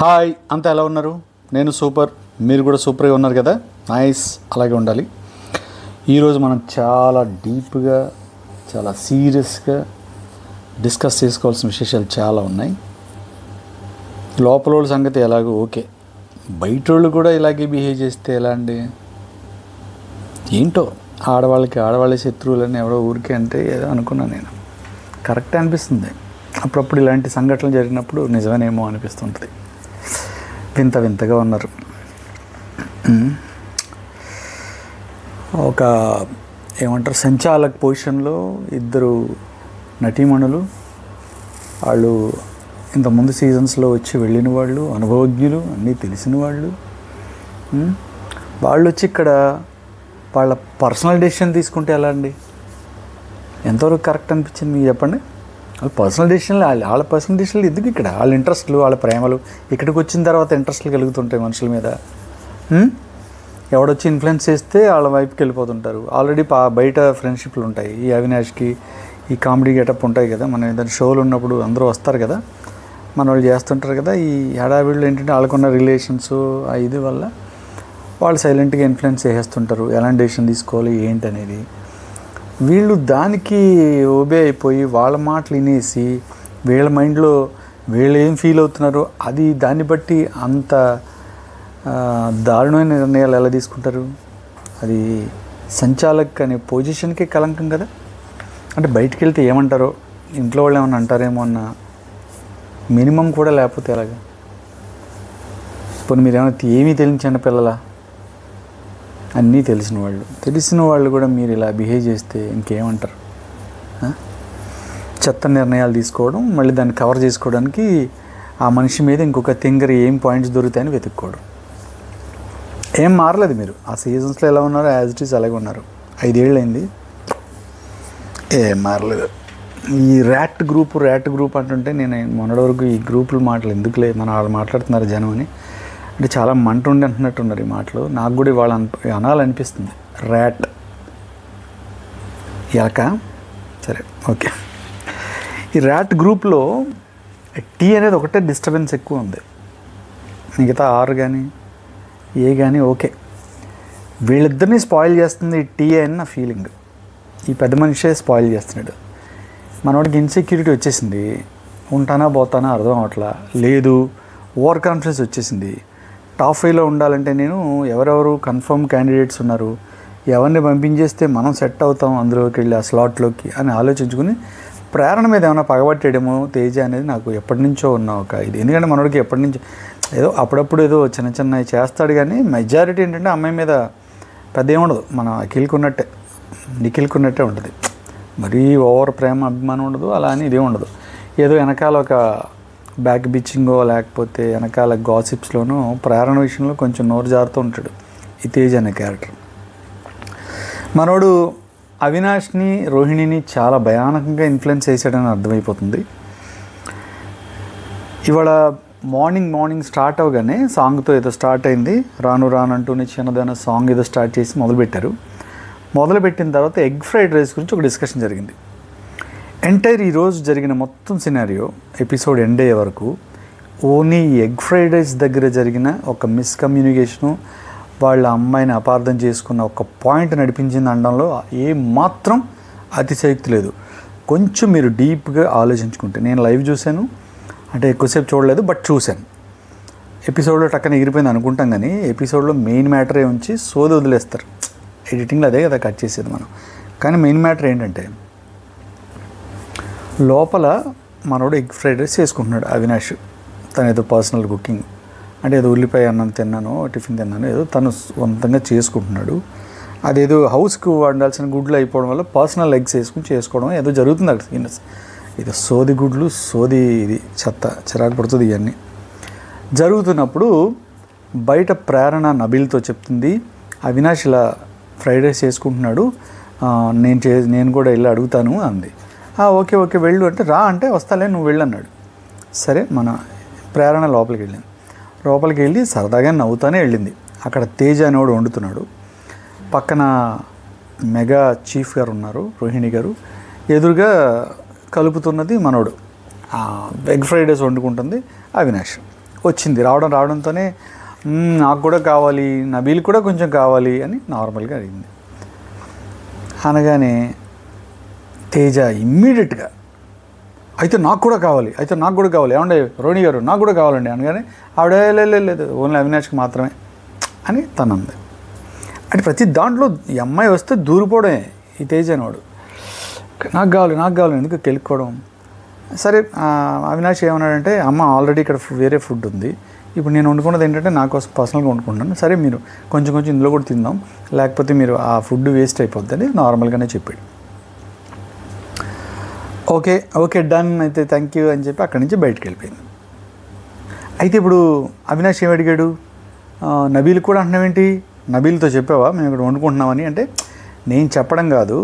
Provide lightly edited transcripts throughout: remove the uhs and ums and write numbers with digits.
Hi, అంతా ఎలా ఉన్నారు? నేను సూపర్, మీరు కూడా సూపర్గా ఉన్నారు కదా. నైస్, అలాగే ఉండాలి. ఈరోజు మనం చాలా డీప్గా, చాలా సీరియస్గా డిస్కస్ చేసుకోవాల్సిన విశేషాలు చాలా ఉన్నాయి. లోపల వాళ్ళ సంగతి ఎలాగో ఓకే, బయట వాళ్ళు కూడా ఇలాగే బిహేవ్ చేస్తే ఎలా అండి? ఏంటో ఆడవాళ్ళ శత్రువులని ఎవరో ఊరికే అంటే ఏదో అనుకున్నాను నేను. కరెక్టే అనిపిస్తుంది. అప్పుడప్పుడు ఇలాంటి సంఘటనలు జరిగినప్పుడు నిజమేనేమో అనిపిస్తుంటుంది. వింతగా ఉన్నారు. ఒక ఏమంటారు, సంచాలక్ పొజిషన్లో ఇద్దరు నటీమణులు, వాళ్ళు ఇంతకుముందు సీజన్స్లో వచ్చి వెళ్ళిన వాళ్ళు, అనుభవజ్ఞులు, అన్నీ తెలిసిన వాళ్ళు. వాళ్ళు వచ్చి ఇక్కడ వాళ్ళ పర్సనల్ డెసిషన్ తీసుకుంటే ఎలా అండి? ఎంతవరకు కరెక్ట్ అనిపించింది మీకు చెప్పండి. వాళ్ళ పర్సనల్ డెసిషన్లు, వాళ్ళ పర్సనల్ డెసిషన్లు ఎందుకు ఇక్కడ? వాళ్ళ ఇంట్రెస్ట్లు, వాళ్ళ ప్రేమలు ఇక్కడికి వచ్చిన తర్వాత ఇంట్రెస్ట్లు కలుగుతుంటాయి మనుషుల మీద. ఎవడొచ్చి ఇన్ఫ్లుయెన్స్ చేస్తే వాళ్ళ వైపుకి వెళ్ళిపోతుంటారు. ఆల్రెడీ బయట ఫ్రెండ్షిప్లు ఉంటాయి. ఈ అవినాష్కి ఈ కామెడీ గెటప్ ఉంటాయి కదా, మనం ఏదైనా షోలు ఉన్నప్పుడు అందరూ వస్తారు కదా, మన వాళ్ళు చేస్తుంటారు కదా. ఈ హడావిడిలో ఏంటంటే వాళ్ళకున్న రిలేషన్స్ ఇది వల్ల వాళ్ళు సైలెంట్గా ఇన్ఫ్లుయెన్స్ చేసేస్తుంటారు, ఎలాంటి డెసిషన్ తీసుకోవాలి ఏంటి అనేది. వీళ్ళు దానికి ఓబే అయిపోయి వాళ్ళ మాటలు వినేసి వీళ్ళ మైండ్లో వీళ్ళు ఏం ఫీల్ అవుతున్నారో అది దాన్ని బట్టి అంత దారుణమైన నిర్ణయాలు ఎలా తీసుకుంటారు? అది సంచాలక్ అనే పొజిషన్కే కలంకం కదా. అంటే బయటికి వెళ్తే ఏమంటారో, ఇంట్లో వాళ్ళు ఏమన్నా అంటారేమో అన్న మినిమం కూడా లేకపోతే ఎలాగా? పోనీ మీరు ఏమైనా ఏమీ తెలియని పిల్లలా? అన్నీ తెలిసిన వాళ్ళు కూడా మీరు ఇలా బిహేవ్ చేస్తే ఇంకేమంటారు? చెత్త నిర్ణయాలు తీసుకోవడం, మళ్ళీ దాన్ని కవర్ చేసుకోవడానికి ఆ మనిషి మీద ఇంకొక తింగరి ఏం పాయింట్స్ దొరుకుతాయని వెతుక్కోవడం. ఏం మారలేదు మీరు. ఆ సీజన్స్లో ఎలా ఉన్నారో యాజ్ ఇట్ ఈస్ అలాగే ఉన్నారు. 5 ఏళ్ళు అయింది, ఏం మారలేదు. ఈ ర్యాట్ గ్రూప్ అంటుంటే నేను మొన్నటి వరకు ఈ గ్రూపుల మాటలు ఎందుకులే, మన వాళ్ళు మాట్లాడుతున్నారు జనం అని అంటే చాలా మంట ఉండి అంటున్నట్టున్నారు ఈ మాటలు. నాకు కూడా ఇవాళ అనాలనిపిస్తుంది. ర్యాట్, ఎలక, సరే ఓకే. ఈ ర్యాట్ గ్రూప్లో టీ అనేది ఒకటే డిస్టర్బెన్స్ ఎక్కువ ఉంది. మిగతా ఆర్ కానీ ఏ కానీ ఓకే. వీళ్ళిద్దరినీ స్పాయిల్ చేస్తుంది ఈ టీ అని నా ఫీలింగ్. ఈ పెద్ద మనిషే స్పాయిల్ చేస్తున్నాడు. మనోడికి ఇన్సెక్యూరిటీ వచ్చేసింది, ఉంటానా పోతానా అర్థం అవట్లా లేదు. ఓవర్ కాన్ఫిడెన్స్ వచ్చేసింది. టాప్ 5లో ఉండాలంటే నేను ఎవరెవరు కన్ఫర్మ్ క్యాండిడేట్స్ ఉన్నారు, ఎవరిని పంపించేస్తే మనం సెట్ అవుతాం అందులోకి వెళ్ళి ఆ స్లాట్లోకి అని ఆలోచించుకుని ప్రేరణ మీద ఏమైనా పగబట్టేయడమో తేజ అనేది నాకు ఎప్పటి నుంచో ఉన్న ఒక ఇది. ఎందుకంటే మనోడికి ఎప్పటి నుంచో ఏదో అప్పుడప్పుడు ఏదో చిన్న చేస్తాడు, కానీ మెజారిటీ ఏంటంటే అమ్మాయి మీద పెద్ద ఏముండదు. మన నిఖిల్కున్నట్టే ఉంటుంది. మరీ ఓవర్ ప్రేమ అభిమానం ఉండదు, అలా అని ఇదే ఉండదు. ఏదో వెనకాల ఒక బ్యాక్ బిచ్చింగో లేకపోతే వెనకాల గాసిప్స్లోనూ ప్రేరణ విషయంలో కొంచెం నోరు జారుతూ ఉంటాడు ఈ తేజ్ అనే క్యారెక్టర్. మనోడు అవినాష్ని, రోహిణిని చాలా భయానకంగా ఇన్ఫ్లుయెన్స్ చేశాడని అర్థమైపోతుంది. ఇవాళ మార్నింగ్ స్టార్ట్ అవగానే సాంగ్తో ఏదో స్టార్ట్ అయింది. రాను అంటూనే చిన్నదైన సాంగ్ ఏదో స్టార్ట్ చేసి మొదలుపెట్టిన తర్వాత ఎగ్ ఫ్రైడ్ రైస్ గురించి ఒక డిస్కషన్ జరిగింది. ఎంటైర్ ఈరోజు జరిగిన మొత్తం సినారియో ఎపిసోడ్ ఎండ్ అయ్యే వరకు ఓన్లీ ఎగ్ ఫ్రైడ్ రైస్ దగ్గర జరిగిన ఒక మిస్కమ్యూనికేషను, వాళ్ళ అమ్మాయిని అపార్థం చేసుకున్న ఒక పాయింట్ నడిపించింది అనడంలో ఏమాత్రం అతిశయోక్తి లేదు. కొంచెం మీరు డీప్గా ఆలోచించుకుంటే, నేను లైవ్ చూశాను, అంటే ఎక్కువసేపు చూడలేదు బట్ చూశాను. ఎపిసోడ్లో టక్కన ఎగిరిపోయింది అనుకుంటాం, కానీ ఎపిసోడ్లో మెయిన్ మ్యాటరే ఉంచి సోది వదిలేస్తారు. ఎడిటింగ్లో అదే కదా కట్ చేసేది మనం. కానీ మెయిన్ మ్యాటర్ ఏంటంటే, లోపల మనోడు ఎగ్ ఫ్రైడ్ రైస్ చేసుకుంటున్నాడు అవినాష్. తను ఏదో పర్సనల్ కుకింగ్ అంటే ఏదో ఉల్లిపాయ అన్నం తిన్నాను, టిఫిన్ తిన్నాను, ఏదో తను సొంతంగా చేసుకుంటున్నాడు. అదేదో హౌస్కి వండాల్సిన గుడ్లు అయిపోవడం వల్ల పర్సనల్ ఎగ్స్ వేసుకుని చేసుకోవడం ఏదో జరుగుతుంది అక్కడ. ఇది సోది గుడ్లు, సోది ఇది చెత్త, చిరాకు పడుతుంది. ఇవన్నీ జరుగుతున్నప్పుడు బయట ప్రేరణ నబీల్తో చెప్తుంది, అవినాష్ ఇలా ఫ్రైడ్ రైస్ చేసుకుంటున్నాడు, నేను కూడా వెళ్ళి అడుగుతాను అంది. ఓకే వెళ్ళు అంటే, రా అంటే వస్తాలే నువ్వు వెళ్ళు అన్నాడు. సరే, మన ప్రేరణ లోపలికి వెళ్ళి సరదాగా నవ్వుతానే వెళ్ళింది. అక్కడ తేజ అనేవాడు వండుతున్నాడు, పక్కన మెగా చీఫ్ గారు ఉన్నారు, రోహిణి గారు, ఎదురుగా కలుపుతున్నది మనోడు. ఎగ్ ఫ్రైడ్ రైస్ వండుకుంటుంది అవినాష్. వచ్చింది. రావడంతోనే నాకు కూడా కావాలి, నబీల్ కూడా కొంచెం కావాలి అని నార్మల్గా అడిగింది. అనగానే తేజ ఇమ్మీడియట్గా అయితే నాకు కూడా కావాలి ఏమంటే రోహిణి గారు నాకు కూడా కావాలండి అనగానే ఆవిడ లేదు ఓన్లీ అవినాష్కి మాత్రమే అని తనంది. అంటే ప్రతి దాంట్లో ఈ అమ్మాయి వస్తే దూరిపోవడమే ఈ తేజ అనేవాడు. నాకు కావాలి ఎందుకు కెలుక్కోవడం. సరే అవినాష్ ఏమన్నాడంటే అమ్మ ఆల్రెడీ ఇక్కడ వేరే ఫుడ్ ఉంది, ఇప్పుడు నేను వండుకున్నది ఏంటంటే నా కోసం పర్సనల్గా వండుకుంటాను, సరే మీరు కొంచెం ఇందులో కూడా తిందాం, లేకపోతే మీరు ఆ ఫుడ్ వేస్ట్ అయిపోద్ది అని నార్మల్గానే చెప్పాడు. ఓకే డన్ అయితే థ్యాంక్ యూ అని చెప్పి అక్కడి నుంచి బయటకు వెళ్ళిపోయింది. అయితే ఇప్పుడు అవినాష్ ఏమి అడిగాడు, నబీల్ కూడా అంటున్నావేంటి, నబీల్తో చెప్పావా మేము ఇక్కడ వండుకుంటున్నామని. అంటే నేను చెప్పడం కాదు,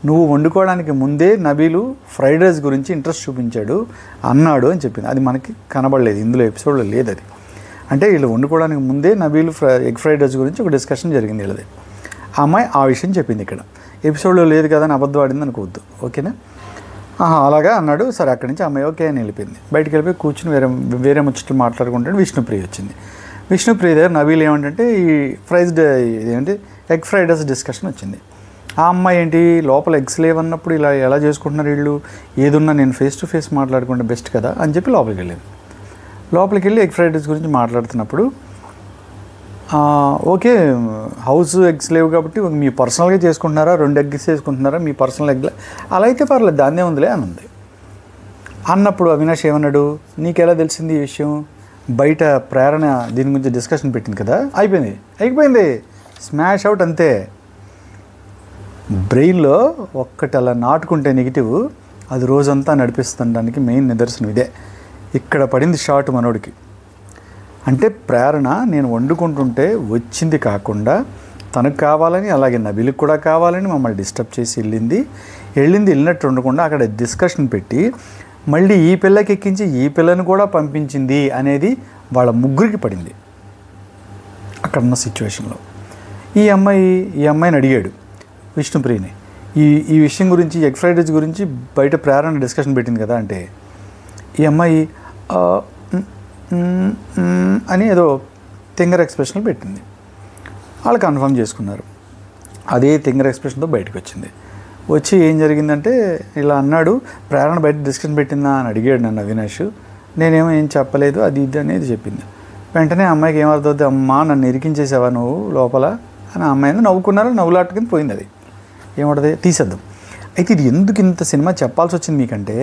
నువ్వు వండుకోవడానికి ముందే నబీలు ఫ్రైడ్ రైస్ గురించి ఇంట్రెస్ట్ చూపించాడు అన్నాడు అని చెప్పింది. అది మనకి కనబడలేదు, ఇందులో ఎపిసోడ్లో లేదు అది. అంటే వీళ్ళు వండుకోవడానికి ముందే నబీలు ఎగ్ ఫ్రైడ్ రైస్ గురించి ఒక డిస్కషన్ జరిగింది వీళ్ళది. ఆ అమ్మాయి ఆ విషయం చెప్పింది. ఇక్కడ ఎపిసోడ్లో లేదు కదా అని అబద్ధం ఆడింది అనుకోవద్దు, ఓకేనా. అలాగా అన్నాడు. సరే అక్కడి నుంచి అమ్మాయి ఓకే అని వెళ్ళిపోయింది. బయటికి వెళ్ళిపోయి కూర్చుని వేరే ముచ్చట్లు మాట్లాడుకుంటే విష్ణుప్రియ వచ్చింది. విష్ణుప్రియ దగ్గర నబీల్ ఏమంటే ఈ ఎగ్ ఫ్రైడ్ రైస్ డిస్కషన్ వచ్చింది. ఆ అమ్మాయి ఏంటి లోపల ఎగ్స్ లేవన్నప్పుడు ఇలా ఎలా చేసుకుంటున్నారు వీళ్ళు, ఏదున్నా నేను ఫేస్ టు ఫేస్ మాట్లాడుకుంటే బెస్ట్ కదా అని చెప్పి లోపలికి వెళ్ళి ఎగ్ ఫ్రైడ్ రైస్ గురించి మాట్లాడుతున్నప్పుడు ఓకే హౌస్ ఎగ్స్ లేవు కాబట్టి మీ పర్సనల్గా చేసుకుంటున్నారా, 2 ఎగ్స్ చేసుకుంటున్నారా మీ పర్సనల్ ఎగ్ల, అలా అయితే పర్లేదు దాన్నే ఉందిలే అని ఉంది. అన్నప్పుడు అవినాష్ ఏమన్నాడు, నీకెలా తెలిసింది ఈ విషయం, బయట ప్రేరణ దీని గురించి డిస్కషన్ పెట్టింది కదా, అయిపోయింది స్మాష్ అవుట్ అంతే. బ్రెయిన్లో ఒక్కటి అలా నాటుకుంటే నెగిటివ్ అది రోజంతా నడిపిస్తుండడానికి మెయిన్ నిదర్శనం ఇదే. ఇక్కడ పడింది షార్ట్ మనోడికి. అంటే ప్రేరణ నేను వండుకుంటుంటే వచ్చింది కాకుండా తనకు కావాలని అలాగే నబీల్కి కూడా కావాలని మమ్మల్ని డిస్టర్బ్ చేసి వెళ్ళినట్టు ఉండకుండా అక్కడ డిస్కషన్ పెట్టి మళ్ళీ ఈ పిల్లకి ఎక్కించి ఈ పిల్లని కూడా పంపించింది అనేది వాళ్ళ ముగ్గురికి పడింది అక్కడ ఉన్న సిచ్యువేషన్లో. ఈ అమ్మాయిని అడిగాడు విష్ణుప్రియని, ఈ విషయం గురించి ఎగ్ ఫ్రైడ్ రైస్ గురించి బయట ప్రేరణ డిస్కషన్ పెట్టింది కదా అంటే ఈ అమ్మాయి అని ఏదో తింగర్ ఎక్స్ప్రెషన్ పెట్టింది. వాళ్ళు కన్ఫర్మ్ చేసుకున్నారు. అదే తింగర్ ఎక్స్ప్రెషన్తో బయటకు వచ్చి ఏం జరిగిందంటే ఇలా అన్నాడు, ప్రేరణ బయట డిస్కషన్ పెట్టిందా అని అడిగాడు నన్ను అవినాష్. నేనేమో ఏం చెప్పలేదు అది ఇది అనేది చెప్పింది. వెంటనే అమ్మాయికి ఏమర్థమవుతుంది, అమ్మా నన్ను ఇరికించేసావా నువ్వు లోపల అని అమ్మాయిని నవ్వుకున్నారు. నవ్వులాట కింద పోయింది. అది ఏమంటుంది తీసేద్దాం. అయితే ఇది ఎందుకు ఇంత సినిమా చెప్పాల్సి వచ్చింది మీకంటే,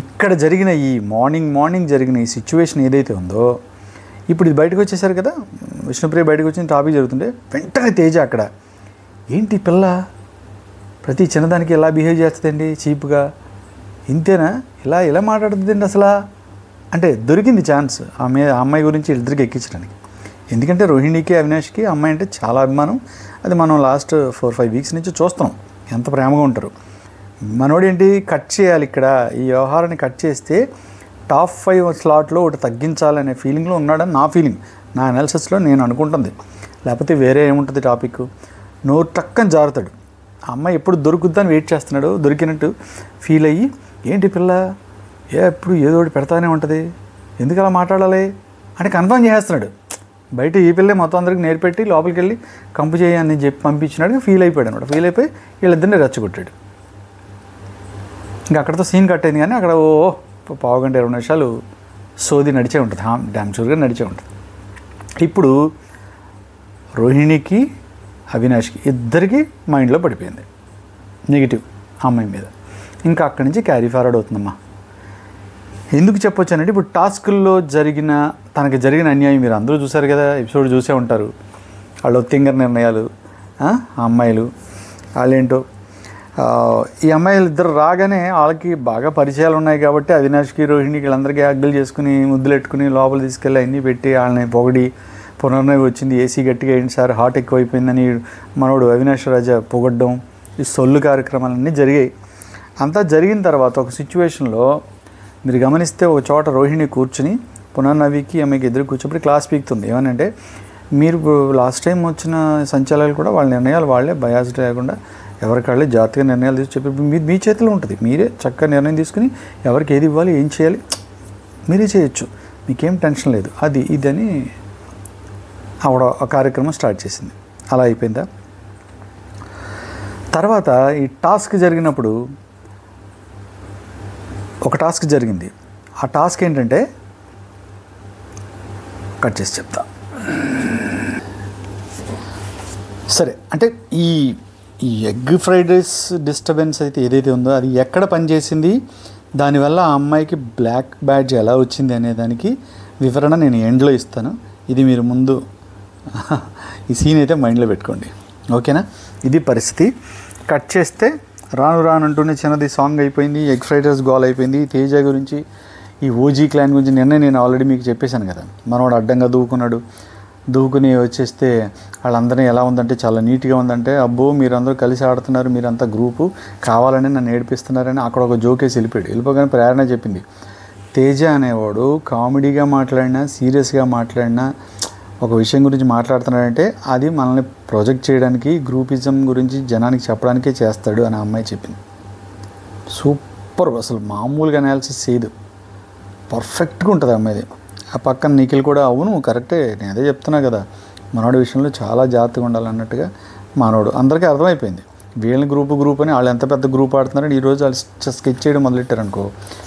ఇక్కడ జరిగిన ఈ మార్నింగ్ జరిగిన ఈ సిచ్యువేషన్ ఏదైతే ఉందో ఇప్పుడు ఇది బయటకు వచ్చేసారు కదా, విష్ణుప్రియ బయటకు వచ్చిన టాపిక్ జరుగుతుంటే వెంటనే తేజ అక్కడ ఏంటి పిల్ల ప్రతి చిన్నదానికి ఎలా బిహేవ్ చేస్తుందండి చీప్గా, ఇంతేనా ఇలా మాట్లాడుతుందండి అసలు అంటే దొరికింది ఛాన్స్ అమ్మాయి గురించి ఇద్దరికి ఎక్కించడానికి. ఎందుకంటే రోహిణికి అవినాష్కి అమ్మాయి అంటే చాలా అభిమానం. అది మనం లాస్ట్ 4-5 వీక్స్ నుంచి చూస్తున్నాం ఎంత ప్రేమగా ఉంటారు. మనోడేంటి కట్ చేయాలి, ఇక్కడ ఈ వ్యవహారాన్ని కట్ చేస్తే టాప్ 5 స్లాట్లో ఒకటి తగ్గించాలనే ఫీలింగ్లో ఉన్నాడని నా ఫీలింగ్, నా అనాలిసిస్లో నేను అనుకుంటుంది. లేకపోతే వేరే ఏముంటుంది టాపిక్, నోరు టక్కని జారుతాడు. ఆ అమ్మాయి ఎప్పుడు దొరుకుద్దని వెయిట్ చేస్తున్నాడు, దొరికినట్టు ఫీల్ అయ్యి ఏంటి పిల్ల ఎప్పుడు ఏదో ఒకటి పెడతానే ఉంటుంది ఎందుకు అలా మాట్లాడాలి అని కన్ఫర్మ్ చేసేస్తున్నాడు. బయట ఈ పిల్లే మొత్తం అందరికి నేర్పెట్టి లోపలికి వెళ్ళి కంపు చేయని చెప్పి పంపించినాడు. ఫీల్ అయిపోయాడు అనమాట. ఫీల్ అయిపోయి వీళ్ళిద్దరిని రెచ్చగొట్టాడు. ఇంకా అక్కడతో సీన్ కట్ అయింది. కానీ అక్కడ పావు గంట 20 నిమిషాలు సోది నడిచే ఉంటుంది, డ్యామ్ షూర్గా నడిచే ఉంటుంది. ఇప్పుడు రోహిణికి అవినాష్కి ఇద్దరికి మైండ్లో పడిపోయింది నెగిటివ్ అమ్మాయి మీద. ఇంకా అక్కడి నుంచి క్యారీ ఫార్వర్డ్ అవుతుందమ్మా. ఎందుకు చెప్పొచ్చానంటే ఇప్పుడు టాస్కుల్లో తనకి జరిగిన అన్యాయం మీరు అందరూ చూశారు కదా, ఎపిసోడ్ చూసే ఉంటారు. వాళ్ళు తింగర్ నిర్ణయాలు, అమ్మాయిలు వాళ్ళేంటో. ఈ అమ్మాయిలు ఇద్దరు రాగానే వాళ్ళకి బాగా పరిచయాలు ఉన్నాయి కాబట్టి అవినాష్కి రోహిణికి వీళ్ళందరికీ అగ్గులు చేసుకుని ముద్దులెట్టుకుని లోపల తీసుకెళ్ళి అన్నీ పెట్టి వాళ్ళని పొగడి పునర్నవి వచ్చింది, ఏసీ గట్టిగా ఏంటి సార్ హాట్ ఎక్కువైపోయిందని మనోడు అవినాష్ రాజా పొగడ్డం, ఈ సొల్లు కార్యక్రమాలన్నీ జరిగాయి. అంతా జరిగిన తర్వాత ఒక సిచ్యువేషన్లో మీరు గమనిస్తే ఒక చోట రోహిణి కూర్చుని పునర్నవికి ఆమెకి ఎదురు కూర్చోబడి క్లాస్ పీకుతుంది. ఏమనంటే మీరు లాస్ట్ టైం వచ్చిన సంచాలకులు కూడా వాళ్ళ నిర్ణయాలు వాళ్ళే బయాస్డ్ లేకుండా ఎవరికాళ్ళే జాగ్రత్తగా నిర్ణయాలు తీసి చెప్పి మీ చేతిలో ఉంటుంది. మీరే చక్కగా నిర్ణయం తీసుకుని ఎవరికి ఏది ఇవ్వాలి ఏం చేయాలి మీరే చేయొచ్చు. మీకేం టెన్షన్ లేదు, అది ఇదని ఆవిడ ఆ కార్యక్రమం స్టార్ట్ చేసింది. అలా అయిపోయిందా. తర్వాత ఈ టాస్క్ జరిగినప్పుడు ఒక టాస్క్ జరిగింది. ఆ టాస్క్ ఏంటంటే కట్ చేసి చెప్తా. సరే, అంటే ఈ ఎగ్ ఫ్రైడ్ రైస్ డిస్టర్బెన్స్ అయితే ఏదైతే ఉందో అది ఎక్కడ పనిచేసింది, దానివల్ల ఆ అమ్మాయికి బ్లాక్ బ్యాడ్జ్ ఎలా వచ్చింది అనే దానికి వివరణ నేను ఎండ్లో ఇస్తాను. ఇది మీరు ముందు ఈ సీన్ అయితే మైండ్లో పెట్టుకోండి, ఓకేనా. ఇది పరిస్థితి. కట్ చేస్తే రానంటూనే చిన్నది సాంగ్ అయిపోయింది, ఎగ్ ఫ్రైడ్ రైస్ గోల్ అయిపోయింది. తేజ గురించి, ఈ ఓజీ క్లాన్ గురించి నేను ఆల్రెడీ మీకు చెప్పేశాను కదా. మనవాడు అడ్డంగా దూకుని వచ్చేస్తే వాళ్ళందరినీ ఎలా ఉందంటే చాలా నీట్గా ఉందంటే, అబ్బో మీరందరూ కలిసి ఆడుతున్నారు, మీరంతా గ్రూపు కావాలని నన్ను ఏడిపిస్తున్నారని అక్కడ ఒక జోకేసి వెళ్ళిపోగానే ప్రేరణ చెప్పింది, తేజ అనేవాడు కామెడీగా మాట్లాడినా సీరియస్గా మాట్లాడినా ఒక విషయం గురించి మాట్లాడుతున్నాడంటే అది మనల్ని ప్రొజెక్ట్ చేయడానికి, గ్రూపిజం గురించి జనానికి చెప్పడానికే చేస్తాడు అని ఆ అమ్మాయి చెప్పింది. సూపర్, అసలు మామూలుగా అనాలిసిస్ చేయదు, పర్ఫెక్ట్గా ఉంటుంది అమ్మాయిది. ఆ పక్కన నిఖిల్ కూడా అవును కరెక్టే, నేను అదే చెప్తున్నా కదా, మనోడి విషయంలో చాలా జాగ్రత్తగా ఉండాలన్నట్టుగా మనోడు అందరికీ అర్థమైపోయింది. వీళ్ళని గ్రూప్ అని వాళ్ళు ఎంత పెద్ద గ్రూప్ ఆడుతున్నారని ఈరోజు వాళ్ళు స్కెచ్ చేయడం మొదలెట్టారు అనుకో,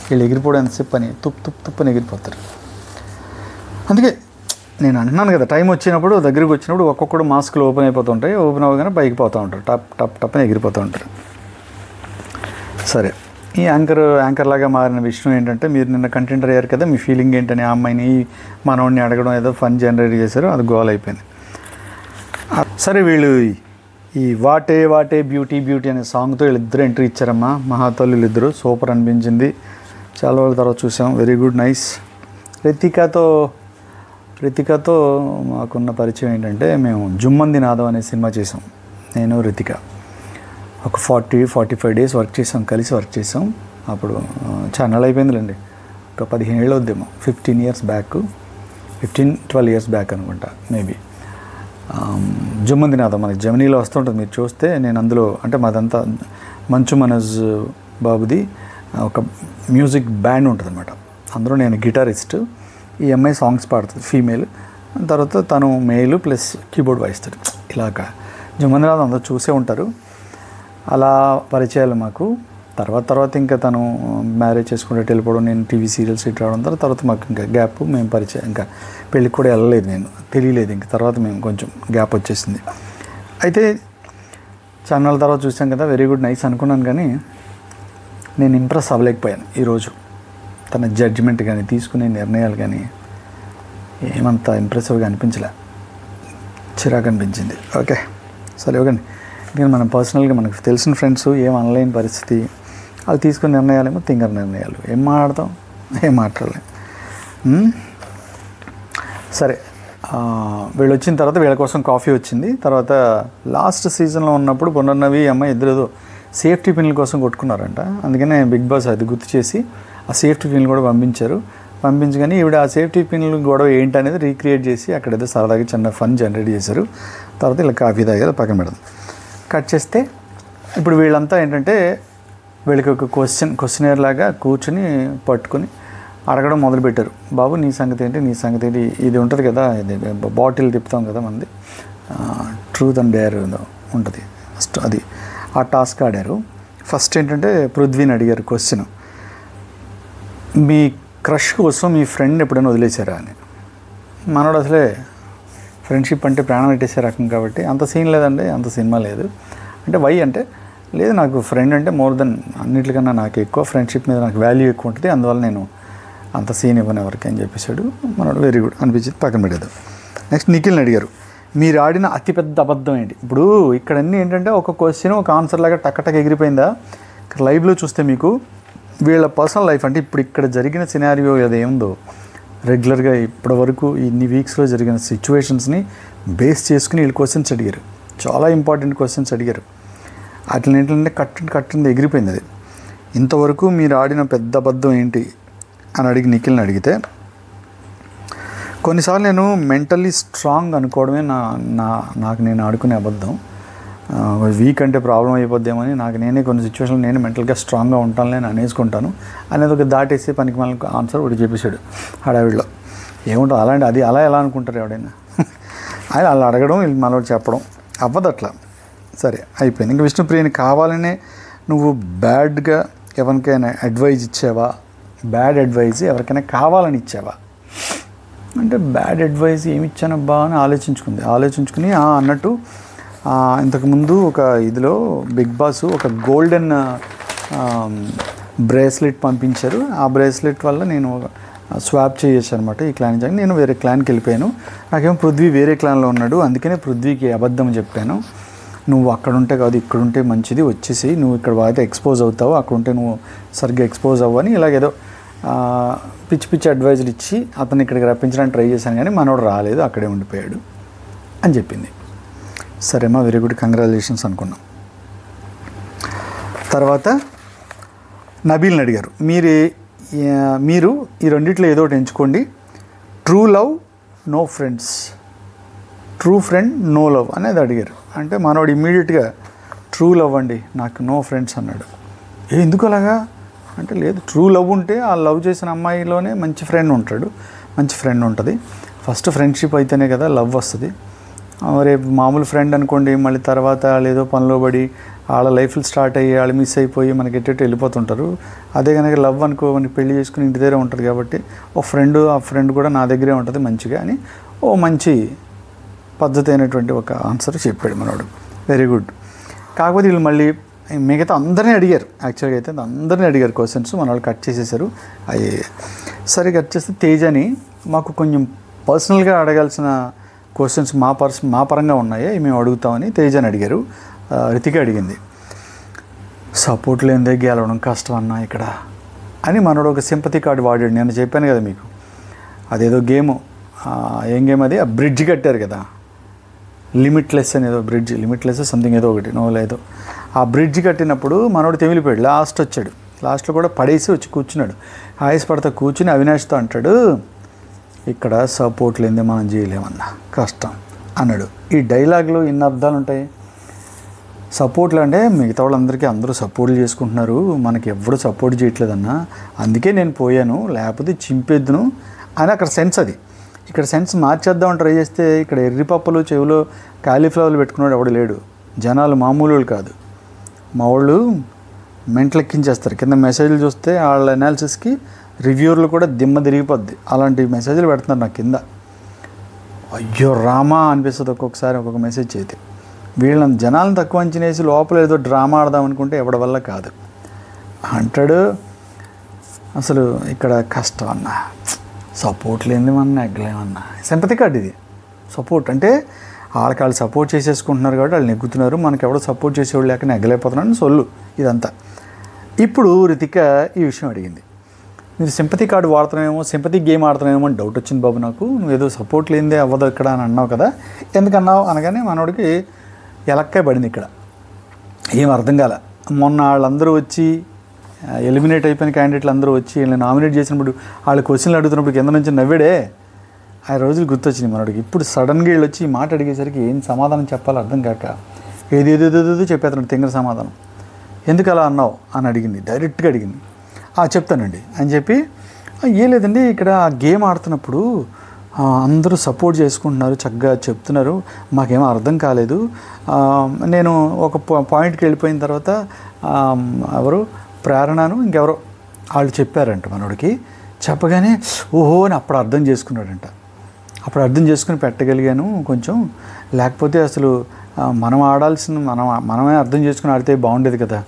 వీళ్ళు ఎగిరిపోవడం ఎంతసేపు అని తుప్పని ఎగిరిపోతారు. అందుకే నేను అంటున్నాను కదా, టైం వచ్చినప్పుడు దగ్గరికి వచ్చినప్పుడు ఒక్కొక్కడు మాస్కులు ఓపెన్ అయిపోతుంటాయి, ఓపెన్ అవ్వగానే పైకి పోతూ ఉంటారు, టప్ అని ఎగిరిపోతూ ఉంటారు. సరే, ఈ యాంకర్ లాగా మారిన విషయం ఏంటంటే, మీరు నిన్న కంటెంటర్ అయ్యారు కదా, మీ ఫీలింగ్ ఏంటని ఆ అమ్మాయిని మనోడిని అడగడం, ఏదో ఫన్ జనరేట్ చేశారు, అది గోల్ అయిపోయింది. సరే, వీళ్ళు ఈ వాటే బ్యూటీ అనే సాంగ్తో వీళ్ళిద్దరు ఎంట్రీ ఇచ్చారమ్మా, మహాతల్లులు ఇద్దరు. సూపర్ అనిపించింది, చాలా రోజుల తర్వాత చూసాం, వెరీ గుడ్, నైస్. రితికాతో మాకున్న పరిచయం ఏంటంటే, మేము జుమ్మంది నాదం అనే సినిమా చేసాం, నేను రితిక. ఒక 40-45 డేస్ కలిసి వర్క్ చేసాం. అప్పుడు ఛానల్ అయిపోయిందిలేండి, ఒక 15 ఏళ్ళు వద్దేమో, 15 ఇయర్స్ బ్యాక్, 15-12 ఇయర్స్ బ్యాక్ అనుకుంటా మేబీ. జుమ్మంది నాదం మనకి జమినీలో వస్తుంటుంది, మీరు చూస్తే. నేను అందులో అంటే మాదంతా మంచు మనోజ్ బాబుది ఒక మ్యూజిక్ బ్యాండ్ ఉంటుంది అనమాట, అందులో నేను గిటారిస్ట్, ఈ అమ్మాయి సాంగ్స్ పాడుతుంది, ఫీమేల్. తర్వాత తను మేల్ ప్లస్ కీబోర్డ్ వాయిస్తాడు. ఇలాగ జుమ్మంది నాదం అందరూ చూసే ఉంటారు. అలా పరిచయాలు మాకు. తర్వాత ఇంకా తను మ్యారేజ్ చేసుకుంటే వెళ్ళిపోవడం, నేను టీవీ సీరియల్స్ ఇటు రావడం, తర్వాత మాకు ఇంకా గ్యాప్, మేము పరిచయం, ఇంకా పెళ్ళికి కూడా వెళ్ళలేదు, నేను తెలియలేదు. ఇంక తర్వాత మేము కొంచెం గ్యాప్ వచ్చేసింది. అయితే ఛానల్ తర్వాత చూసాం కదా, వెరీ గుడ్, నైస్ అనుకున్నాను, కానీ నేను ఇంప్రెస్ అవ్వలేకపోయాను ఈరోజు. తన జడ్జిమెంట్ కానీ తీసుకునే నిర్ణయాలు కానీ ఏమంత ఇంప్రెసివ్గా అనిపించలే, చిరాకు అనిపించింది. ఓకే, సరే, ఓకేండి. ఇంకా మనం పర్సనల్గా మనకు తెలిసిన ఫ్రెండ్స్ ఏం అనలేని పరిస్థితి, వాళ్ళు తీసుకునే నిర్ణయాలేమో తింగర నిర్ణయాలు, ఏం మాట్లాడతాం, ఏం మాట్లాడలేం. సరే, వీళ్ళు వచ్చిన తర్వాత వీళ్ళ కోసం కాఫీ వచ్చింది. తర్వాత లాస్ట్ సీజన్లో ఉన్నప్పుడు పునర్నవి అమ్మాయి ఇద్దరు సేఫ్టీ పిన్ల కోసం కొట్టుకున్నారంట. అందుకనే బిగ్ బాస్ అది గుర్తు చేసి ఆ సేఫ్టీ పిన్లు కూడా పంపించగానే ఈవిడ ఆ సేఫ్టీ పిన్లు గొడవ ఏంటనేది రీక్రియేట్ చేసి అక్కడ ఏదో సరదాగా చిన్న ఫన్ జనరేట్ చేశారు. తర్వాత ఇలా కాఫీ తాగారు, పక్కన పెడదాం. కట్ చేస్తే ఇప్పుడు వీళ్ళంతా ఏంటంటే, వీళ్ళకి ఒక క్వశ్చనర్ లాగా కూర్చుని పట్టుకుని అడగడం మొదలుపెట్టారు. బాబు నీ సంగతి ఏంటి, ఇది ఉంటుంది కదా, ఇది బాటిల్ తిప్పుతాం కదా మనది, ట్రూత్ అండ్ డేర్ ఉంటుంది, ఫస్ట్ అది ఆ టాస్క్ ఆడారు. ఫస్ట్ ఏంటంటే పృథ్వీని అడిగారు క్వశ్చన్, మీ క్రష్ కోసం మీ ఫ్రెండ్ ఎప్పుడైనా వదిలేశారా అని. మనోడు అసలే ఫ్రెండ్షిప్ అంటే ప్రాణం పెట్టేసే రకం కాబట్టి అంత సీన్ లేదండి, అంత సినిమా లేదు అంటే. వై అంటే, లేదు నాకు ఫ్రెండ్ అంటే మోర్ దెన్ అన్నిటికన్నా నాకు ఎక్కువ ఫ్రెండ్షిప్ మీద నాకు వాల్యూ ఎక్కువ ఉంటుంది, అందువల్ల నేను అంత సీన్ ఇవ్వను ఎవరికి అని చెప్పేశాడు. మనోడు వెరీ గుడ్ అనిపించింది, పక్కన పెట్టేద్దాం. నెక్స్ట్ నిఖిల్ని అడిగారు, మీరు ఆడిన అతిపెద్ద అబద్ధం ఏంటి. ఇప్పుడు ఇక్కడ అన్నీ ఏంటంటే ఒక క్వశ్చన్ ఒక ఆన్సర్ లాగా టక్కటక్ ఎగిరిపోయిందా. ఇక్కడ లైవ్లో చూస్తే మీకు వీళ్ళ పర్సనల్ లైఫ్ అంటే ఇప్పుడు ఇక్కడ జరిగిన సినారియో అదేముందో రెగ్యులర్గా ఇప్పటి వరకు ఇన్ని వీక్స్లో జరిగిన సిచ్యువేషన్స్ని బేస్ చేసుకుని వీళ్ళు క్వశ్చన్స్ అడిగారు, చాలా ఇంపార్టెంట్ క్వశ్చన్స్ అడిగారు. అట్లా ఏంటంటే కట్టింది ఎగిరిపోయింది అది. ఇంతవరకు మీరు ఆడిన పెద్ద అబద్ధం ఏంటి అని అడిగి నిఖిల్ని అడిగితే, కొన్నిసార్లు నేను మెంటల్లీ స్ట్రాంగ్ అనుకోవడమే నాకు నేను ఆడుకునే అబద్ధం. వీక్ అంటే ప్రాబ్లం అయిపోద్దేమని నాకు నేనే కొన్ని సిచ్యువేషన్లో నేను మెంటల్గా స్ట్రాంగ్గా ఉంటాను నేను అనేసుకుంటాను అనేది ఒక దాటేసి పనికి మళ్ళీ ఆన్సర్ ఒకటి చెప్పేశాడు హడావిడిలో. ఏముంటుంది అలాంటి అది అలా ఎలా అనుకుంటారు ఎవడైనా ఆయన అలా అడగడం వీళ్ళు మనోడు చెప్పడం అవ్వదు అట్లా. సరే అయిపోయింది. ఇంకా విష్ణుప్రియని కావాలనే నువ్వు బ్యాడ్గా ఎవరికైనా అడ్వైజ్ ఇచ్చావా, బ్యాడ్ అడ్వైజ్ ఎవరికైనా కావాలని ఇచ్చావా అంటే బ్యాడ్ అడ్వైజ్ ఏమి ఇచ్చానబ్బా అని ఆలోచించుకుని అన్నట్టు ఇంతకుముందు ఒక ఇదిలో బిగ్ బాస్ ఒక గోల్డెన్ బ్రేస్లెట్ పంపించారు. ఆ బ్రేస్లెట్ వల్ల నేను స్వాప్ చేయొచ్చు అనమాట ఈ క్లాన్ జాగా. నేను వేరే క్లాన్కి వెళ్ళిపోయాను. నాకేమో పృథ్వీ వేరే క్లాన్లో ఉన్నాడు, అందుకనే పృథ్వీకి అబద్ధం చెప్పాను. నువ్వు అక్కడ ఉంటే కాదు ఇక్కడ ఉంటే మంచిది, వచ్చేసి నువ్వు ఇక్కడ బాగా ఎక్స్పోజ్ అవుతావు, అక్కడ ఉంటే నువ్వు సరిగ్గా ఎక్స్పోజ్ అవ్వని ఇలాగేదో పిచ్చి అడ్వైజులు ఇచ్చి అతను ఇక్కడికి రప్పించడానికి ట్రై చేశాను, కానీ మనోడు రాలేదు, అక్కడే ఉండిపోయాడు అని చెప్పింది. సరేమ్మా, వెరీ గుడ్, కంగ్రాచులేషన్స్ అనుకున్నాం. తర్వాత నబీల్ని అడిగారు, మీరు ఈ రెండిట్లో ఏదో ఒకటి ఎంచుకోండి, true love no friends, true friend no love అనేది అడిగారు. అంటే మనోడు ఇమ్మీడియట్గా ట్రూ లవ్ అండి, నాకు నో ఫ్రెండ్స్ అన్నాడు. ఎందుకు అలాగా అంటే, లేదు ట్రూ లవ్ ఉంటే ఆ లవ్ చేసిన అమ్మాయిలోనే మంచి ఫ్రెండ్ ఉంటాడు, మంచి ఫ్రెండ్ ఉంటుంది. ఫస్ట్ ఫ్రెండ్షిప్ అయితేనే కదా లవ్ వస్తుంది. రేపు మామూలు ఫ్రెండ్ అనుకోండి, మళ్ళీ తర్వాత వాళ్ళు ఏదో పనిలో పడి వాళ్ళ లైఫ్లు స్టార్ట్ అయ్యి వాళ్ళు మిస్ అయిపోయి మనకి ఎట్టెట్టు వెళ్ళిపోతుంటారు. అదే కనుక లవ్ అనుకో, మనకి పెళ్లి చేసుకుని ఇంటి దగ్గరే ఉంటుంది కాబట్టి ఆ ఫ్రెండ్ కూడా నా దగ్గరే ఉంటుంది మంచిగా అని మంచి పద్ధతి అయినటువంటి ఒక ఆన్సర్ చెప్పాడు మనోడు. Very good. కాకపోతే వీళ్ళు మళ్ళీ మిగతా అందరినీ అడిగారు, యాక్చువల్గా అయితే అందరినీ అడిగారు క్వశ్చన్స్, మన వాళ్ళు కట్ చేసేసారు. అవి సరే కట్ చేస్తే తేజని మాకు కొంచెం పర్సనల్గా అడగాల్సిన క్వశ్చన్స్ మా పరంగా ఉన్నాయి, మేము అడుగుతామని తేజని అడిగారు. రితిక అడిగింది, సపోర్ట్ లేనిదే గెలవడం కష్టం అన్నా ఇక్కడ అని మనోడు ఒక సింపతి కార్డు వాడాడు. నేను చెప్పాను కదా మీకు, అదేదో గేమ్, ఏం గేమ్ అది, ఆ బ్రిడ్జ్ కట్టారు కదా, లిమిట్లెస్ అని ఏదో బ్రిడ్జ్, లిమిట్లెస్ సంథింగ్ ఏదో ఒకటి లేదో, ఆ బ్రిడ్జ్ కట్టినప్పుడు మనోడు తెమిలిపోయాడు. లాస్ట్లో కూడా పడేసి వచ్చి కూర్చున్నాడు. ఆయాసపడతా కూర్చుని అవినాష్తో అంటాడు, ఇక్కడ సపోర్ట్ లేనిదే మనం చేయలేమన్నా, కష్టం అన్నాడు. ఈ డైలాగ్లో ఇన్ని అర్థాలు ఉంటాయి. సపోర్ట్లు అంటే మిగతా వాళ్ళందరికీ అందరూ సపోర్ట్లు చేసుకుంటున్నారు, మనకి ఎవరు సపోర్ట్ చేయట్లేదన్నా, అందుకే నేను పోయాను, లేకపోతే చింపేద్దును అని అక్కడ సెన్స్. అది ఇక్కడ సెన్స్ మార్చేద్దామని ట్రై చేస్తే ఇక్కడ ఎర్రిపప్పలు చెవిలో కాలీఫ్లవర్లు పెట్టుకున్నాడు ఎవడు లేడు. జనాలు మామూలు కాదు, మా వాళ్ళు మెంటలెక్కించేస్తారు. కింద మెసేజ్లు చూస్తే వాళ్ళ అనాలిసిస్కి రివ్యూర్లు కూడా దిమ్మ తిరిగిపోద్ది, అలాంటి మెసేజ్లు పెడుతున్నారు నాకు కింద. అయ్యో రామా అనిపిస్తుంది ఒక్కొక్కసారి ఒక్కొక్క మెసేజ్ చేతి. వీళ్ళని జనాలను తక్కువ అంచనేసి లోపల ఏదో డ్రామా ఆడదాం అనుకుంటే ఎవడి వల్ల కాదు అంటాడు. అసలు ఇక్కడ కష్టం అన్న, సపోర్ట్ లేనిది మనం నెగ్గలేమన్నా. సింపతి కార్డు ఇది. సపోర్ట్ అంటే వాళ్ళు సపోర్ట్ చేసేసుకుంటున్నారు కాబట్టి వాళ్ళు నెగ్గుతున్నారు, మనకి ఎవడో సపోర్ట్ చేసేవాళ్ళు లేక నెగ్గలేకపోతున్నాను సొల్లు ఇదంతా. ఇప్పుడు రితిక ఈ విషయం అడిగింది, మీరు సింపతి కార్డు వాడుతున్నామేమో, సింపతి గేమ్ ఆడుతున్నామేమో అని డౌట్ వచ్చింది బాబు నాకు, నువ్వు ఏదో సపోర్ట్ లేనిదే అవ్వదు ఇక్కడ అని అన్నావు కదా, ఎందుకన్నావు అనగానే మనోడికి ఎలక్కాయ పడింది. ఇక్కడ ఏం అర్థం కాలే. మొన్న వాళ్ళందరూ వచ్చి ఎలిమినేట్ అయిపోయిన క్యాండిడేట్లు అందరూ వచ్చి వీళ్ళని నామినేట్ చేసినప్పుడు వాళ్ళు క్వశ్చన్లు అడుగుతున్నప్పుడు కింద నుంచి నవ్వాడే, ఆ రోజులు గుర్తొచ్చింది మనోడికి. ఇప్పుడు సడన్గా వీళ్ళు వచ్చి ఈ మాట అడిగేసరికి ఏం సమాధానం చెప్పాలో అర్థం కాక ఏదేదో చెప్పేస్తున్నాడు తింగర సమాధానం. ఎందుకు అలా అన్నావు అని అడిగింది, డైరెక్ట్గా అడిగింది. చెప్తానండి అని చెప్పి, ఏ లేదండి ఇక్కడ ఆ గేమ్ ఆడుతున్నప్పుడు అందరూ సపోర్ట్ చేసుకుంటున్నారు, చక్కగా చెప్తున్నారు, మాకేమో అర్థం కాలేదు. నేను ఒక పాయింట్కి వెళ్ళిపోయిన తర్వాత ఎవరు ప్రేరణను ఇంకెవరో వాళ్ళు చెప్పారంట మనోడికి. చెప్పగానే ఓహో అని అప్పుడు అర్థం చేసుకున్నాడంట. అప్పుడు అర్థం చేసుకుని పెట్టగలిగాను కొంచెం, లేకపోతే అసలు మనం ఆడాల్సిన మనమే అర్థం చేసుకుని ఆడితే బాగుండేది కదా,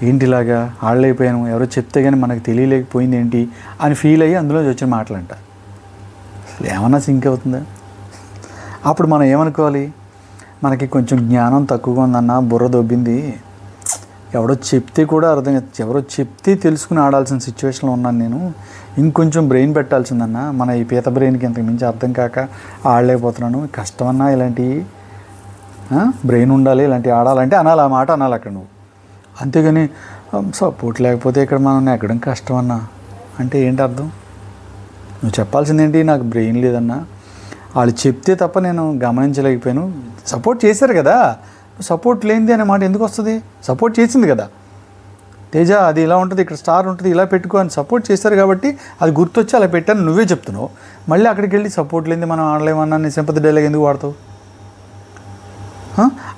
ఏంటిలాగా ఆడలేకపోయాను, ఎవరో చెప్తే కానీ మనకు తెలియలేకపోయింది ఏంటి అని ఫీల్ అయ్యి అందులో వచ్చిన మాటలంట. అసలు ఏమన్నా సింక్ అవుతుందా? అప్పుడు మనం ఏమనుకోవాలి, మనకి కొంచెం జ్ఞానం తక్కువగా ఉందన్న, బుర్ర దొబ్బింది, ఎవరో చెప్తే కూడా అర్థం, ఎవరో చెప్తే తెలుసుకుని ఆడాల్సిన సిచ్యువేషన్లో ఉన్నాను నేను, ఇంకొంచెం బ్రెయిన్ పెట్టాల్సిందన్న, మన ఈ పీత బ్రెయిన్కి ఇంతకు మించి అర్థం కాక ఆడలేకపోతున్నాను, కష్టమన్నా ఇలాంటివి, బ్రెయిన్ ఉండాలి ఇలాంటివి ఆడాలంటే అనాలి, ఆ మాట అనాలి అక్కడ నువ్వు. అంతేగాని సపోర్ట్ లేకపోతే ఇక్కడ మనం ఎక్కడం కష్టమన్నా అంటే ఏంటి అర్థం? నువ్వు చెప్పాల్సింది ఏంటి, నాకు బ్రెయిన్ లేదన్నా, వాళ్ళు చెప్తే తప్ప నేను గమనించలేకపోయాను. సపోర్ట్ చేశారు కదా, సపోర్ట్ లేనిది అనే మాట ఎందుకు వస్తుంది? సపోర్ట్ చేసింది కదా, తేజ అది ఇలా ఉంటుంది, ఇక్కడ స్టార్ ఉంటుంది, ఇలా పెట్టుకో అని సపోర్ట్ చేస్తారు కాబట్టి అది గుర్తొచ్చి అలా పెట్టాను నువ్వే చెప్తున్నావు. మళ్ళీ అక్కడికి వెళ్ళి సపోర్ట్ లేని మనం ఆడలేమన్నా నీ సింపతి డైలాగ్ ఎందుకు వాడతావు?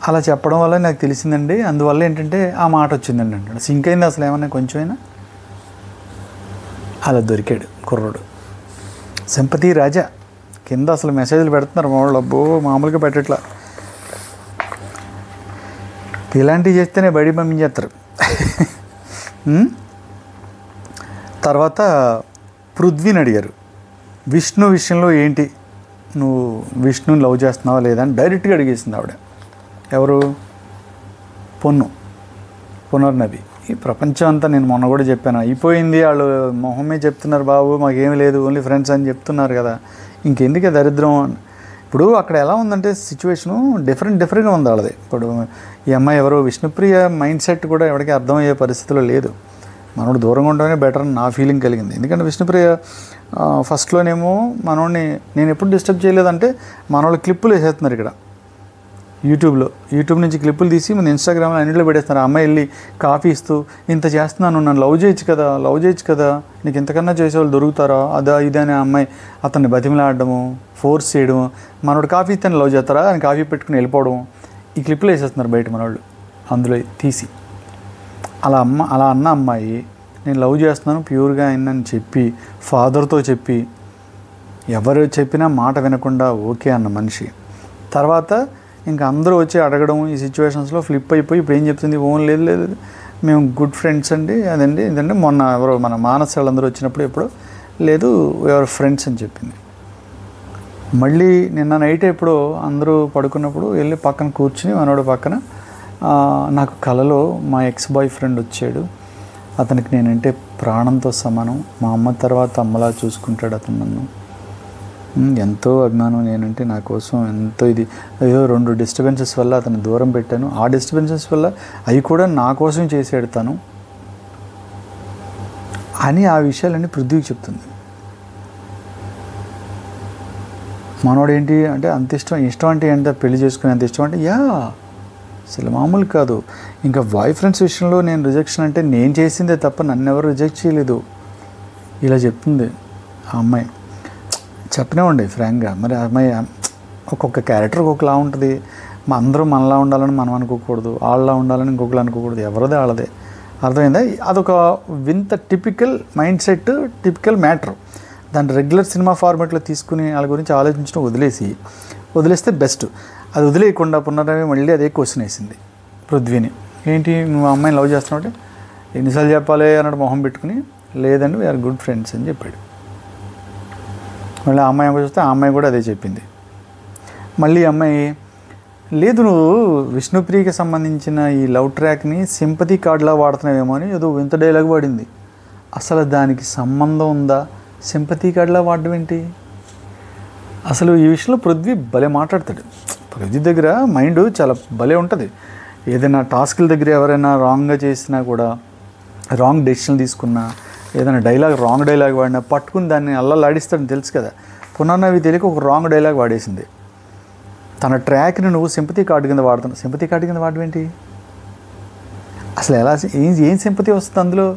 అలా చెప్పడం వల్ల నాకు తెలిసిందండి, అందువల్ల ఏంటంటే ఆ మాట వచ్చిందండి అంటాడు. సింక్ అయింది అసలు ఏమన్నా కొంచెమైనా? అలా దొరికాడు కుర్రోడు. సింపతి రాజా కింద అసలు మెసేజ్లు పెడుతున్నారు మా వాళ్ళు. అబ్బో మామూలుగా పెట్టట్లా. ఇలాంటివి చేస్తేనే బడి పంపించేస్తారు. తర్వాత పృథ్వీని అడిగారు, విష్ణు విషయంలో ఏంటి, నువ్వు విష్ణుని లవ్ చేస్తున్నావా లేదా అని డైరెక్ట్గా అడిగేసింది ఆవిడ. ఎవరు? పునర్నవి. ఈ ప్రపంచం అంతా నేను మొన్న కూడా చెప్పాను, అయిపోయింది, వాళ్ళు మొహమే చెప్తున్నారు బాబు మాకేమీ లేదు ఓన్లీ ఫ్రెండ్స్ అని చెప్తున్నారు కదా, ఇంకెందుకే దరిద్రం. ఇప్పుడు అక్కడ ఎలా ఉందంటే సిచ్యువేషను డిఫరెంట్గా ఉంది వాళ్ళది. ఇప్పుడు ఈ అమ్మాయి ఎవరో విష్ణుప్రియ మైండ్ సెట్ కూడా ఎవరికి అర్థమయ్యే పరిస్థితిలో లేదు. మనోడు దూరంగా ఉండడమే బెటర్ అని నా ఫీలింగ్ కలిగింది. ఎందుకంటే విష్ణుప్రియ ఫస్ట్లోనేమో మనోడిని నేను ఎప్పుడు డిస్టర్బ్ చేయలేదంటే మనోళ్ళు క్లిప్పులు వేసేస్తున్నారు ఇక్కడ యూట్యూబ్ నుంచి క్లిప్పులు తీసి మన ఇన్స్టాగ్రామ్లో అన్నింటిలో పెట్టేస్తున్నారు. ఆ అమ్మాయి వెళ్ళి కాఫీ ఇస్తూ ఇంత చేస్తున్నాను, నన్ను లవ్ చేయొచ్చు కదా, నీకు ఇంతకన్నా చేసేవాళ్ళు దొరుకుతారా, అదా ఇదే అని అమ్మాయి అతన్ని బతిమలాడడము, ఫోర్స్ చేయడము, మనోడు కాఫీ ఇస్తాను లవ్ చేస్తారా అని కాఫీ పెట్టుకుని వెళ్ళిపోవడం, ఈ క్లిప్పులు వేసేస్తున్నారు బయట మనోళ్ళు అందులో తీసి. అలా అన్న అమ్మాయి నేను లవ్ చేస్తున్నాను ప్యూర్గా అయిందని చెప్పి ఫాదర్తో చెప్పి ఎవరు చెప్పినా మాట వినకుండా ఓకే అన్న మనిషి. తర్వాత ఇంకా అందరూ వచ్చి అడగడం, ఈ సిచ్యువేషన్స్లో ఫ్లిప్ అయిపోయి ఇప్పుడు ఏం చెప్తుంది, లేదు మేము గుడ్ ఫ్రెండ్స్ అండి అదండి ఇదంటే. మొన్న ఎవరో మన మానస వాళ్ళందరూ వచ్చినప్పుడు ఎప్పుడో లేదు ఎవరు ఫ్రెండ్స్ అని చెప్పింది. మళ్ళీ నిన్న నైట్ ఎప్పుడో అందరూ పడుకున్నప్పుడు వెళ్ళి పక్కన కూర్చుని మనోడు పక్కన నాకు కలలో మా ఎక్స్ బాయ్ ఫ్రెండ్ వచ్చాడు, అతనికి నేనంటే ప్రాణంతో సమానం, మా అమ్మ తర్వాత అమ్మలా చూసుకుంటాడు అతను నన్ను, ఎంతో అభిమానం, నేనంటే నా కోసం ఎంతో ఇది, ఏదో 2 డిస్టర్బెన్సెస్ వల్ల అతను దూరం పెట్టాను, ఆ డిస్టర్బెన్సెస్ వల్ల అవి కూడా నా కోసం చేసాడు తను అని ఆ విషయాలన్నీ పృథ్వీకి చెప్తుంది. మనోడు ఏంటి అంటే అంత ఇష్టం అంటే ఏంటో పెళ్లి చేసుకుని అంత ఇష్టం అంటే అసలు మామూలు కాదు. ఇంకా బాయ్ ఫ్రెండ్స్ విషయంలో నేను రిజెక్షన్ అంటే నేను చేసిందే తప్ప నన్ను ఎవరు రిజెక్ట్ చేయలేదు ఇలా చెప్తుంది ఆ అమ్మాయి. చెప్పనివ్వండి ఫ్రాంక్గా. మరి అమ్మాయి ఒక్కొక్క క్యారెక్టర్ ఒక్కొక్కలా ఉంటుంది. అందరూ మనలా ఉండాలని మనం అనుకోకూడదు, వాళ్ళలా ఉండాలని ఇంకొకరు అనుకోకూడదు, ఎవరిదే వాళ్ళదే. అర్థమైందా? అదొక వింత typical mind set, typical matter. దాన్ని రెగ్యులర్ సినిమా ఫార్మాట్లో తీసుకుని వాళ్ళ గురించి ఆలోచించడం వదిలేస్తే బెస్ట్. అది వదిలేయకుండా పునర్నవి మళ్ళీ అదే క్వశ్చన్ వేసింది పృథ్వీని, ఏంటి నువ్వు అమ్మాయిని లవ్ చేస్తున్నావు అంటే ఎన్నిసార్లు చెప్పాలి అన్నాడు మొహం పెట్టుకుని. లేదండి వీఆర్ గుడ్ ఫ్రెండ్స్ అని చెప్పాడు. మళ్ళీ ఆ అమ్మాయి చూస్తే ఆ అమ్మాయి కూడా అదే చెప్పింది. మళ్ళీ అమ్మాయి లేదు నువ్వు విష్ణుప్రియకి సంబంధించిన ఈ లవ్ ట్రాక్ని సింపతి కార్డులా వాడుతున్నావేమో అని ఏదో వింత డైలాగ్ వాడింది. అసలు దానికి సంబంధం ఉందా? సింపతి కార్డులా వాడడం ఏంటి? అసలు ఈ విషయంలో పృథ్వీ భలే మాట్లాడతాడు. పృథ్వీ దగ్గర మైండ్ చాలా భలే ఉంటుంది. ఏదైనా టాస్క్ల దగ్గర ఎవరైనా రాంగ్గా చేసినా కూడా, రాంగ్ డెసిషన్ తీసుకున్నా, ఏదైనా రాంగ్ డైలాగ్ వాడినా పట్టుకుని దాన్ని అల్లలాడిస్తాడని తెలుసు కదా. పునర్నవి తెలియక ఒక రాంగ్ డైలాగ్ వాడేసింది. తన ట్రాక్ని నువ్వు సింపతి కార్డు కింద వాడుతున్నావు. సింపతి కార్డు కింద వాడడం ఏంటి? అసలు ఎలా ఏం సింపతి వస్తుంది అందులో?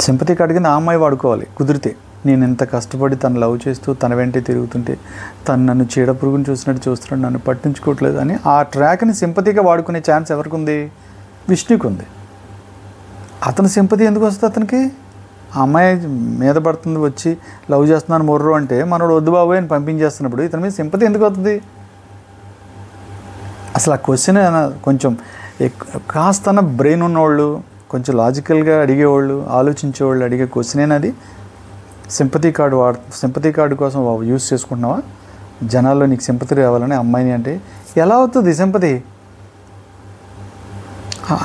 సింపతి కార్డు కింద ఆ అమ్మాయి వాడుకోవాలి కుదిరితే. నేను ఎంత కష్టపడి తను లవ్ చేస్తూ తన వెంటే తిరుగుతుంటే తను నన్ను చీడపురుగుని చూస్తున్నాడు, నన్ను పట్టించుకోవట్లేదు అని ఆ ట్రాక్ని సింపతిగా వాడుకునే ఛాన్స్ ఎవరికి ఉంది? విష్ణుకి ఉంది. అతను సింపతి ఎందుకు వస్తుంది అతనికి? ఆ అమ్మాయి మీద పడుతుంది, వచ్చి లవ్ చేస్తున్నాను మొర్రు అంటే మనోడు వద్దు బాబోయ్ అని పంపించేస్తున్నప్పుడు ఇతని మీద సింపతి ఎందుకు అవుతుంది? అసలు ఆ క్వశ్చన్ కొంచెం కాస్త బ్రెయిన్ ఉన్నవాళ్ళు, కొంచెం లాజికల్గా అడిగేవాళ్ళు, ఆలోచించేవాళ్ళు అడిగే క్వశ్చన్ అది. సింపతి కార్డు కోసం యూజ్ చేసుకుంటున్నావా? జనాల్లో నీకు సింపతి రావాలని అమ్మాయిని అంటే ఎలా అవుతుంది సింపతి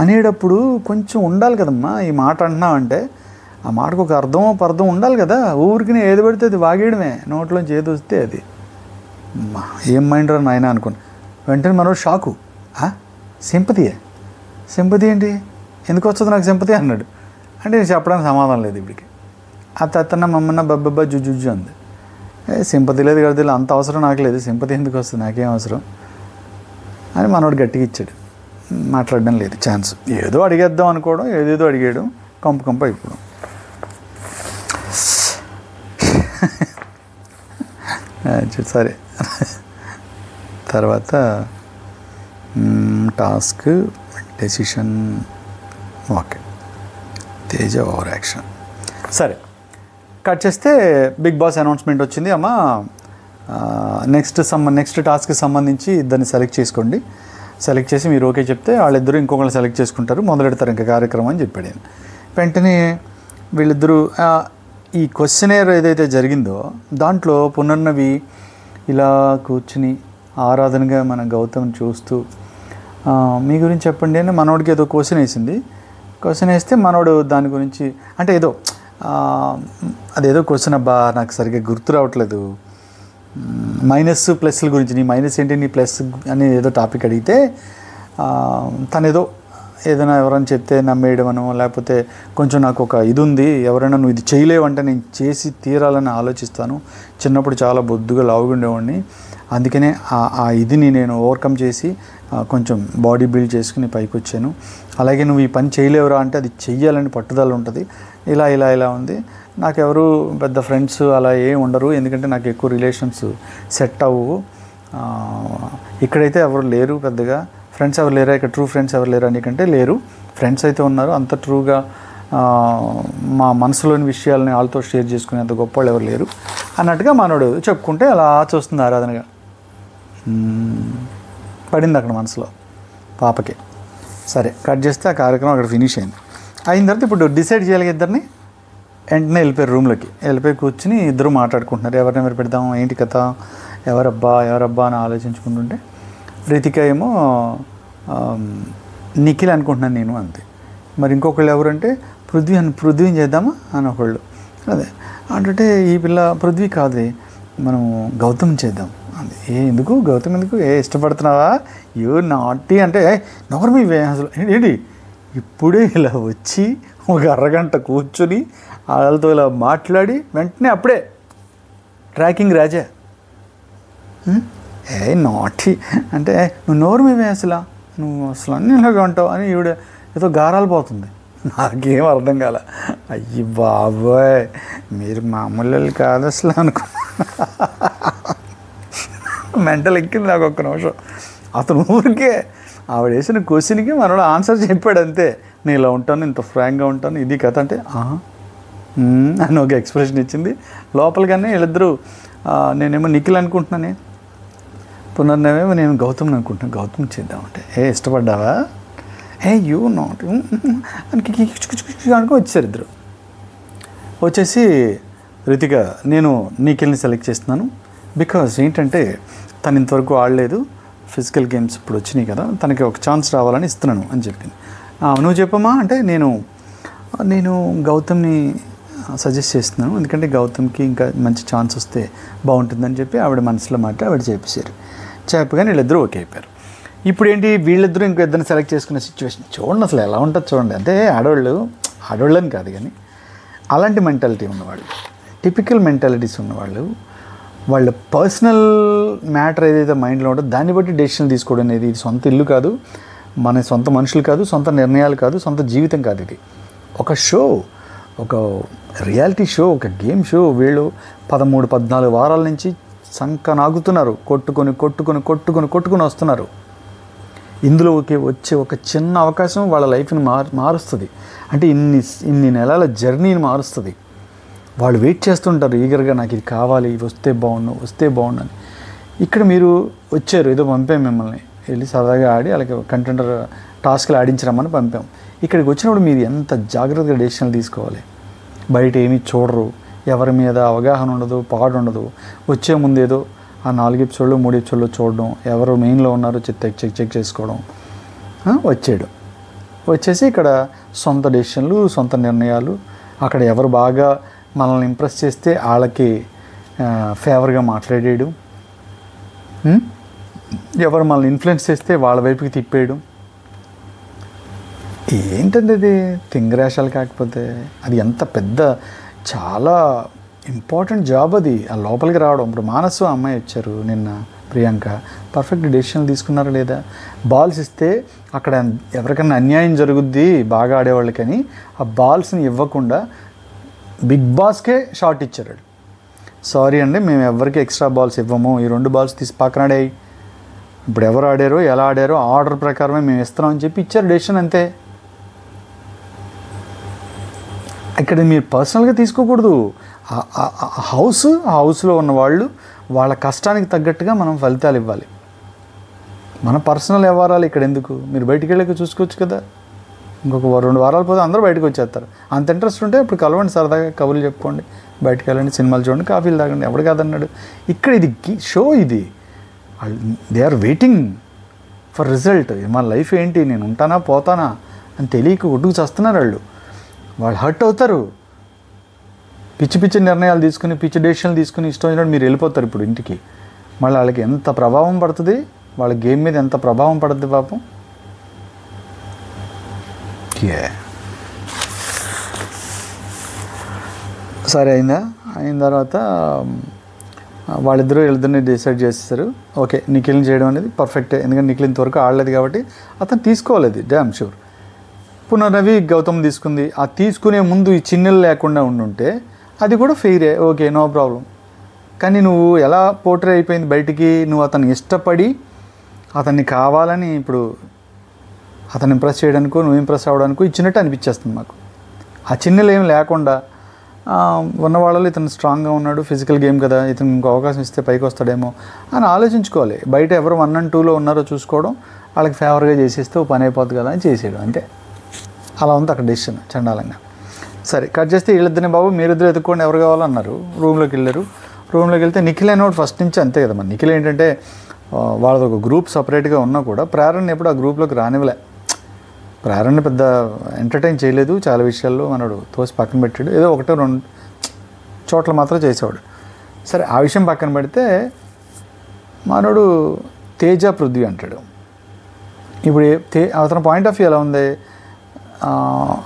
అనేటప్పుడు? కొంచెం ఉండాలి కదమ్మా. ఈ మాట అంటున్నావంటే ఆ మాటకు ఒక పర్థం ఉండాలి కదా. ఊరికి ఏది పడితే అది వాగేయడమే, నోట్లోంచి ఏది వస్తే అది. ఏం మైండ్ రా నాయన అనుకుని వెంటనే మనో షాకు. సింపతి ఏంటి, ఎందుకు వస్తుంది నాకు సింపతి అన్నాడు. అంటే నేను చెప్పడానికి సమాధానం లేదు ఇప్పటికి. అతన్న మమ్మల్ని బబ్బబ్బా జుజుజు అంది. సింపతి లేదు కదా, అంత అవసరం నాకు లేదు, సింపతి ఎందుకు వస్తుంది, నాకేం అవసరం అని మనోడు గట్టిగా ఇచ్చాడు. మాట్లాడడం లేదు ఛాన్స్. ఏదో అడిగేద్దాం అనుకోవడం, ఏదేదో అడిగేయడం, కంపు అయిపోవడం. సరే, తర్వాత task decision. Okay, Teja over action. సరే, కట్ చేస్తే బిగ్ బాస్ అనౌన్స్మెంట్ వచ్చింది. అమ్మ నెక్స్ట్ టాస్క్కి సంబంధించి ఇద్దరిని సెలెక్ట్ చేసుకోండి, సెలెక్ట్ చేసి మీరు ఓకే చెప్తే వాళ్ళిద్దరూ ఇంకొకరిని సెలెక్ట్ చేసుకుంటారు, మొదలెడతారు ఇంకా కార్యక్రమం అని చెప్పాడు నేను. వెంటనే వీళ్ళిద్దరూ ఈ క్వశ్చనేర్ ఏదైతే జరిగిందో దాంట్లో పునర్నవి ఇలా కూర్చుని ఆరాధనగా మన గౌతమ్ చూస్తూ మీ గురించి చెప్పండి అని మనోడికి ఏదో క్వశ్చన్ వేసింది. క్వశ్చన్ వేస్తే మనోడు దాని గురించి అంటే ఏదో అదేదో క్వశ్చన్ అబ్బా నాకు సరిగ్గా గుర్తు రావట్లేదు, మైనస్ ప్లస్ల గురించి, నీ మైనస్ ఏంటి నీ ప్లస్ అని ఏదో టాపిక్ అడిగితే తను ఏదైనా ఎవరైనా చెప్తే నమ్మేయడమనో, లేకపోతే కొంచెం నాకు ఒక ఇది ఉంది, ఎవరైనా నువ్వు ఇది చేయలేవంటే నేను చేసి తీరాలని ఆలోచిస్తాను, చిన్నప్పుడు చాలా బొద్దుగా లావుగా ఉండేవాడిని, అందుకనే ఆ ఇదిని నేను ఓవర్కమ్ చేసి కొంచెం బాడీ బిల్డ్ చేసుకుని పైకి వచ్చాను, అలాగే నువ్వు ఈ పని చేయలేవురా అంటే అది చెయ్యాలని పట్టుదల ఉంటుంది, ఇలా ఉంది. నాకెవరు పెద్ద ఫ్రెండ్స్ అలా ఏం ఉండరు, ఎందుకంటే నాకు ఎక్కువ రిలేషన్స్ సెట్ అవ్వవు, ఇక్కడైతే ఎవరు లేరు పెద్దగా, ఫ్రెండ్స్ ఎవరు లేరా ఇక్కడ, ట్రూ ఫ్రెండ్స్ ఎవరు లేరా నీకంటే లేరు, ఫ్రెండ్స్ అయితే ఉన్నారు, అంత ట్రూగా మా మనసులోని విషయాలని వాళ్ళతో షేర్ చేసుకునేంత గొప్ప వాళ్ళు ఎవరు లేరు అన్నట్టుగా మనోడు చెప్పుకుంటే అలా చూస్తుంది ఆరాధనగా. పడింది అక్కడ మనసులో పాపకి. సరే, కట్ చేస్తే ఆ కార్యక్రమం అక్కడ ఫినిష్ అయింది. అయిన తర్వాత ఇప్పుడు డిసైడ్ చేయాలి ఇద్దరిని. వెంటనే వెళ్ళిపోయారు రూమ్లోకి, వెళ్ళిపోయి కూర్చుని ఇద్దరు మాట్లాడుకుంటున్నారు, ఎవరినెవరు పెడదాం, ఏంటి కథ, ఎవరబ్బా అని ఆలోచించుకుంటుంటే రితిక ఏమో నిఖిల్ అనుకుంటున్నాను నేను అంతే, మరి ఇంకొకళ్ళు ఎవరంటే పృథ్వీని చేద్దామా అని ఒకళ్ళు, అదే అంటే ఈ పిల్ల పృథ్వీ కాదు మనం గౌతమ్ చేద్దాం అంది. ఎందుకు గౌతమ్ ఎందుకు, ఇష్టపడుతున్నావా, నాటి అంటే నోర్మీ అసలు ఏంటి ఇప్పుడే ఇలా వచ్చి ఒక అరగంట కూర్చొని వాళ్ళతో ఇలా మాట్లాడి వెంటనే అప్పుడే ట్రాకింగ్ రాజా నాటి అంటే నువ్వు నోరు మేమే నువ్వు అన్ని ఇలాగా ఉంటావు అని ఈవిడ ఏదో గారాలు పోతుంది. నాకేం అర్థం కాల. అయ్యి బాబోయ్ మీరు మామూలు కాదు అసలు అనుకో, మెంటల్ ఎక్కింది నాకు ఒక్క నిమిషం. అతను ఊరికే ఆవిడ వేసిన క్వశ్చన్కి మనోడు ఆన్సర్ చెప్పాడు అంతే, నేను ఇలా ఉంటాను, ఇంత ఫ్రాంక్గా ఉంటాను, ఇది కథ అంటే అని ఒక ఎక్స్ప్రెషన్ ఇచ్చింది. లోపలికన్నా వీళ్ళిద్దరూ నేనేమో నిఖిల్ అనుకుంటున్నానే, పునర్నవేమో నేను గౌతమ్ అనుకుంటున్నాను, గౌతమ్ చేద్దామంటే ఇష్టపడ్డావా, యూ నాట్ అనుకో వచ్చారు ఇద్దరు. వచ్చేసి రితిక నేను నిఖిల్ని సెలెక్ట్ చేస్తున్నాను, బికాజ్ ఏంటంటే తను ఇంతవరకు ఆడలేదు, ఫిజికల్ గేమ్స్ ఇప్పుడు వచ్చినాయి కదా, తనకి ఒక ఛాన్స్ రావాలని ఇస్తున్నాను అని చెప్పింది. నువ్వు చెప్పమ్మా అంటే నేను గౌతమ్ని సజెస్ట్ చేస్తున్నాను, ఎందుకంటే గౌతమ్కి ఇంకా మంచి ఛాన్స్ వస్తే బాగుంటుందని చెప్పి ఆవిడ మనసులో మాట ఆవిడ చెప్పేశారు. చెప్పగానే వీళ్ళిద్దరూ ఓకే అయిపోయారు. ఇప్పుడు ఏంటి వీళ్ళిద్దరూ ఇంకో ఇద్దరిని సెలెక్ట్ చేసుకునే సిచ్యువేషన్ చూడండి, అసలు ఎలా ఉంటుంది చూడండి. అంటే ఆడవాళ్ళని కాదు కానీ అలాంటి మెంటాలిటీ ఉన్నవాళ్ళు, టిపికల్ మెంటాలిటీస్ ఉన్నవాళ్ళు, వాళ్ళ పర్సనల్ మ్యాటర్ ఏదైతే మైండ్లో ఉంటుందో దాన్ని బట్టి డెసిషన్ తీసుకోవడం అనేది, ఇది సొంత ఇల్లు కాదు, మన సొంత మనుషులు కాదు, సొంత నిర్ణయాలు కాదు, సొంత జీవితం కాదు, ఇది ఒక షో, ఒక రియాలిటీ షో, ఒక గేమ్ షో. వీళ్ళు 13-14 వారాల నుంచి సంకనాగుతున్నారు, కొట్టుకొని వస్తున్నారు. ఇందులోకి వచ్చే ఒక చిన్న అవకాశం వాళ్ళ లైఫ్ని మారుస్తుంది, అంటే ఇన్ని నెలల జర్నీని మారుస్తుంది. వాళ్ళు వెయిట్ చేస్తుంటారు ఈగర్గా, నాకు ఇది కావాలి, వస్తే బాగుండు అని. ఇక్కడ మీరు వచ్చారు, ఏదో పంపాం మిమ్మల్ని, వెళ్ళి సరదాగా ఆడి అలాగే కంటెండర్ టాస్క్లు ఆడించరమ్మని పంపాం. ఇక్కడికి వచ్చినప్పుడు మీరు ఎంత జాగ్రత్తగా డెసిషన్లు తీసుకోవాలి. బయట ఏమీ చూడరు, ఎవరి మీద అవగాహన ఉండదు, ఉండదు. వచ్చే ముందు ఏదో ఆ 4 ఎపిసోడ్లు 3 ఎపిసోడ్లు చూడడం, ఎవరు మెయిన్లో ఉన్నారో చెక్ చేసుకోవడం, వచ్చేసి ఇక్కడ సొంత డెసిషన్లు, సొంత నిర్ణయాలు. అక్కడ ఎవరు బాగా మనల్ని ఇంప్రెస్ చేస్తే వాళ్ళకి ఫేవర్గా మాట్లాడేయడం, ఎవరు మనల్ని ఇన్ఫ్లుయెన్స్ చేస్తే వాళ్ళ వైపుకి తిప్పేయడం. ఏంటంటే అది తింగరేషాలు కాకపోతే అది ఎంత పెద్ద చాలా ఇంపార్టెంట్ జాబ్ అది, ఆ లోపలికి రావడం. ఇప్పుడు మానసు అమ్మాయి వచ్చారు నిన్న ప్రియాంక పర్ఫెక్ట్ డెసిషన్లు తీసుకున్నారా లేదా? బాల్స్ ఇస్తే అక్కడ ఎవరికైనా అన్యాయం జరుగుద్ది బాగా ఆడేవాళ్ళకని ఆ బాల్స్ని ఇవ్వకుండా బిగ్ బాస్కే షాట్ ఇచ్చారు. సారీ అండి, మేము ఎవరికి ఎక్స్ట్రా బాల్స్ ఇవ్వము, ఈ 2 బాల్స్ తీసి పక్కన ఆడాయి, ఇప్పుడు ఎవరు ఆడారో ఎలా ఆడారో ఆర్డర్ ప్రకారమే మేము ఇస్తున్నామని చెప్పి ఇచ్చారు డెసిషన్, అంతే. ఇక్కడ మీరు పర్సనల్గా తీసుకోకూడదు. హౌస్లో ఉన్న వాళ్ళు వాళ్ళ కష్టానికి తగ్గట్టుగా మనం ఫలితాలు ఇవ్వాలి. మన పర్సనల్ వ్యవహారాలు ఇక్కడ ఎందుకు? మీరు బయటికి వెళ్ళాక చూసుకోవచ్చు కదా. ఇంకొక 2 వారాలు పోతే అందరూ బయటకు వచ్చేస్తారు. అంత ఇంట్రెస్ట్ ఉంటే ఇప్పుడు కలవండి, సరదాగా కబుర్లు చెప్పుకోండి, బయటకు వెళ్ళండి, సినిమాలు చూడండి, కాఫీలు తాగండి, ఎవడు కాదన్నాడు. ఇక్కడ ఇది షో, ఇది they are waiting for result. మా లైఫ్ ఏంటి, నేను ఉంటానా పోతానా అని తెలియక ఒడ్డుకు చేస్తున్నారు వాళ్ళు హర్ట్ అవుతారు. పిచ్చి పిచ్చి నిర్ణయాలు తీసుకుని పిచ్చి డెసిషన్లు తీసుకుని ఇష్టం వచ్చినట్టు మీరు వెళ్ళిపోతారు ఇప్పుడు ఇంటికి. మళ్ళీ వాళ్ళకి ఎంత ప్రభావం పడుతుంది, వాళ్ళ గేమ్ మీద ఎంత ప్రభావం పడుతుంది పాపం. సరే అయిన తర్వాత వీళ్ళిద్దరిని డిసైడ్ చేస్తారు. ఓకే, నిఖిల్ని చేయడం అనేది పర్ఫెక్టే, ఎందుకంటే నిఖిల్ ఇంతవరకు ఆడలేదు కాబట్టి అతను తీసుకోలేదు, డ్యామ్ షూర్. పునర్నవి గౌతమ్ తీసుకుంది. ఆ తీసుకునే ముందు ఈ చిన్నలు లేకుండా ఉండుంటే అది కూడా ఫెయిరే, ఓకే, నో ప్రాబ్లం. కానీ నువ్వు ఎలా పోర్ట్రే అయిపోయింది బయటికి, నువ్వు అతన్ని ఇష్టపడి అతన్ని కావాలని ఇప్పుడు అతన్ని ఇంప్రెస్ చేయడానికో నువ్వు ఇంప్రెస్ అవ్వడానికో ఇచ్చినట్టు అనిపించేస్తుంది మాకు. ఆ చిన్నలు ఏం లేకుండా ఉన్న వాళ్ళలో ఇతను స్ట్రాంగ్గా ఉన్నాడు, ఫిజికల్ గేమ్ కదా, ఇతను ఇంకో అవకాశం ఇస్తే పైకి వస్తాడేమో అని ఆలోచించుకోవాలి. బయట ఎవరు 1 and 2లో ఉన్నారో చూసుకోవడం, వాళ్ళకి ఫేవర్గా చేసేస్తే పని అయిపోతుంది కదా అని చేసేయడం, అంతే. అలా ఉంది అక్కడ డెసిషన్ చండాలంగా. సరే కట్ చేస్తే వీళ్ళిద్దరిని బాబు మీరిద్దరు ఎత్తుక్కోండి ఎవరు కావాలన్నారు. రూమ్లోకి వెళ్ళారు. రూమ్లోకి వెళ్తే నిఖిల్ అనేవాడు ఫస్ట్ నుంచి అంతే కదా. మరి నిఖిల్ ఏంటంటే వాళ్ళది ఒక గ్రూప్ సపరేట్గా ఉన్నా కూడా ప్రేరణ ఎప్పుడు ఆ గ్రూప్లోకి రానివ్వలే. ప్రేరణ పెద్ద ఎంటర్టైన్ చేయలేదు, చాలా విషయాల్లో మనడు తోసి పక్కన పెట్టాడు. ఏదో 1-2 చోట్ల మాత్రం చేసేవాడు. సరే ఆ విషయం పక్కన పెడితే మనోడు తేజ పృథ్వీ అంటాడు. ఇప్పుడు అతని పాయింట్ ఆఫ్ వ్యూ ఎలా ఉంది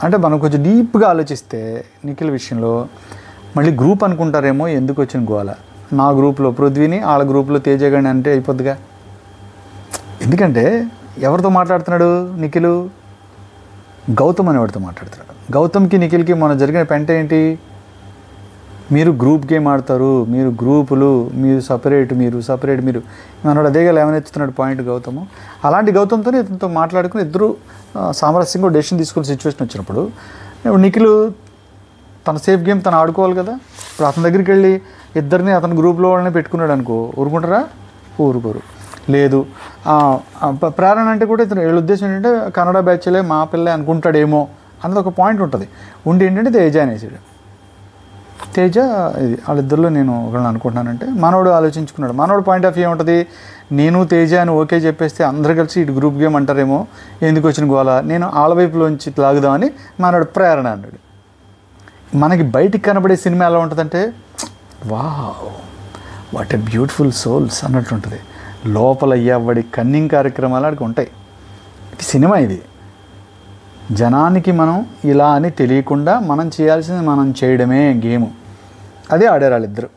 అంటే, మనం కొంచెం డీప్గా ఆలోచిస్తే నిఖిల్ విషయంలో మళ్ళీ గ్రూప్ అనుకుంటారేమో, ఎందుకు వచ్చిన గోల. నా గ్రూప్లో పృథ్వీని, వాళ్ళ గ్రూప్లో తేజ గాని అంటే అయిపోద్దిగా. ఎందుకంటే ఎవరితో మాట్లాడుతున్నాడు నిఖిల్? గౌతమ్ అనేవాడితో మాట్లాడుతున్నాడు. గౌతమ్కి నిఖిల్కి మన జరిగిన పెంట ఏంటి? మీరు గ్రూప్ గేమ్ ఆడతారు, మీరు గ్రూపులు, మీరు సపరేట్ మీరు మనోడు అదేగా లేవనెత్తుతున్నాడు పాయింట్ గౌతము. అలాంటి గౌతమ్తో ఇతనితో మాట్లాడుకుని ఇద్దరు సామరస్యంగా డెసిషన్ తీసుకునే సిచ్యువేషన్ వచ్చినప్పుడు ఇప్పుడు నిఖిల్ తన సేఫ్ గేమ్ తను ఆడుకోవాలి కదా. ఇప్పుడు అతని దగ్గరికి వెళ్ళి ఇద్దరిని అతని గ్రూప్లో వాళ్ళని పెట్టుకున్నాడు అనుకో, ఊరుకుంటారా? ఊరుకోరు. లేదు ప్రేరణ అంటే కూడా ఇతను వీళ్ళ ఉద్దేశం ఏంటంటే కన్నడ బ్యాచ్లే మా పిల్లే అనుకుంటాడేమో అన్నది ఒక పాయింట్ ఉంటుంది. ఉండి ఏంటంటే తేజ అనేసాడు. తేజ ఇది వాళ్ళిద్దరిలో నేను ఒకళ్ళని అనుకుంటున్నానంటే మనోడు ఆలోచించుకున్నాడు. మనోడు పాయింట్ ఆఫ్ వ్యూ ఏముంటుంది, నేను తేజ అని ఓకే చెప్పేస్తే అందరు కలిసి ఇటు గ్రూప్ గేమ్ అంటారేమో, ఎందుకు వచ్చిన గోల, నేను ఆళ్ళ వైపులోంచి లాగుదామని మనోడు ప్రేరణ అన్నాడు. మనకి బయటికి కనబడే సినిమా ఎలా ఉంటుందంటే wow what a beautiful souls అన్నట్టు ఉంటుంది. లోపల అయ్యవడి కన్నింగ్ కార్యక్రమాలు అక్కడికి ఉంటాయి. సినిమా ఇది. జనానికి మనం ఇలా అని తెలియకుండా మనం చేయాల్సింది మనం చేయడమే గేము. అదే ఆడారు వాళ్ళిద్దరు.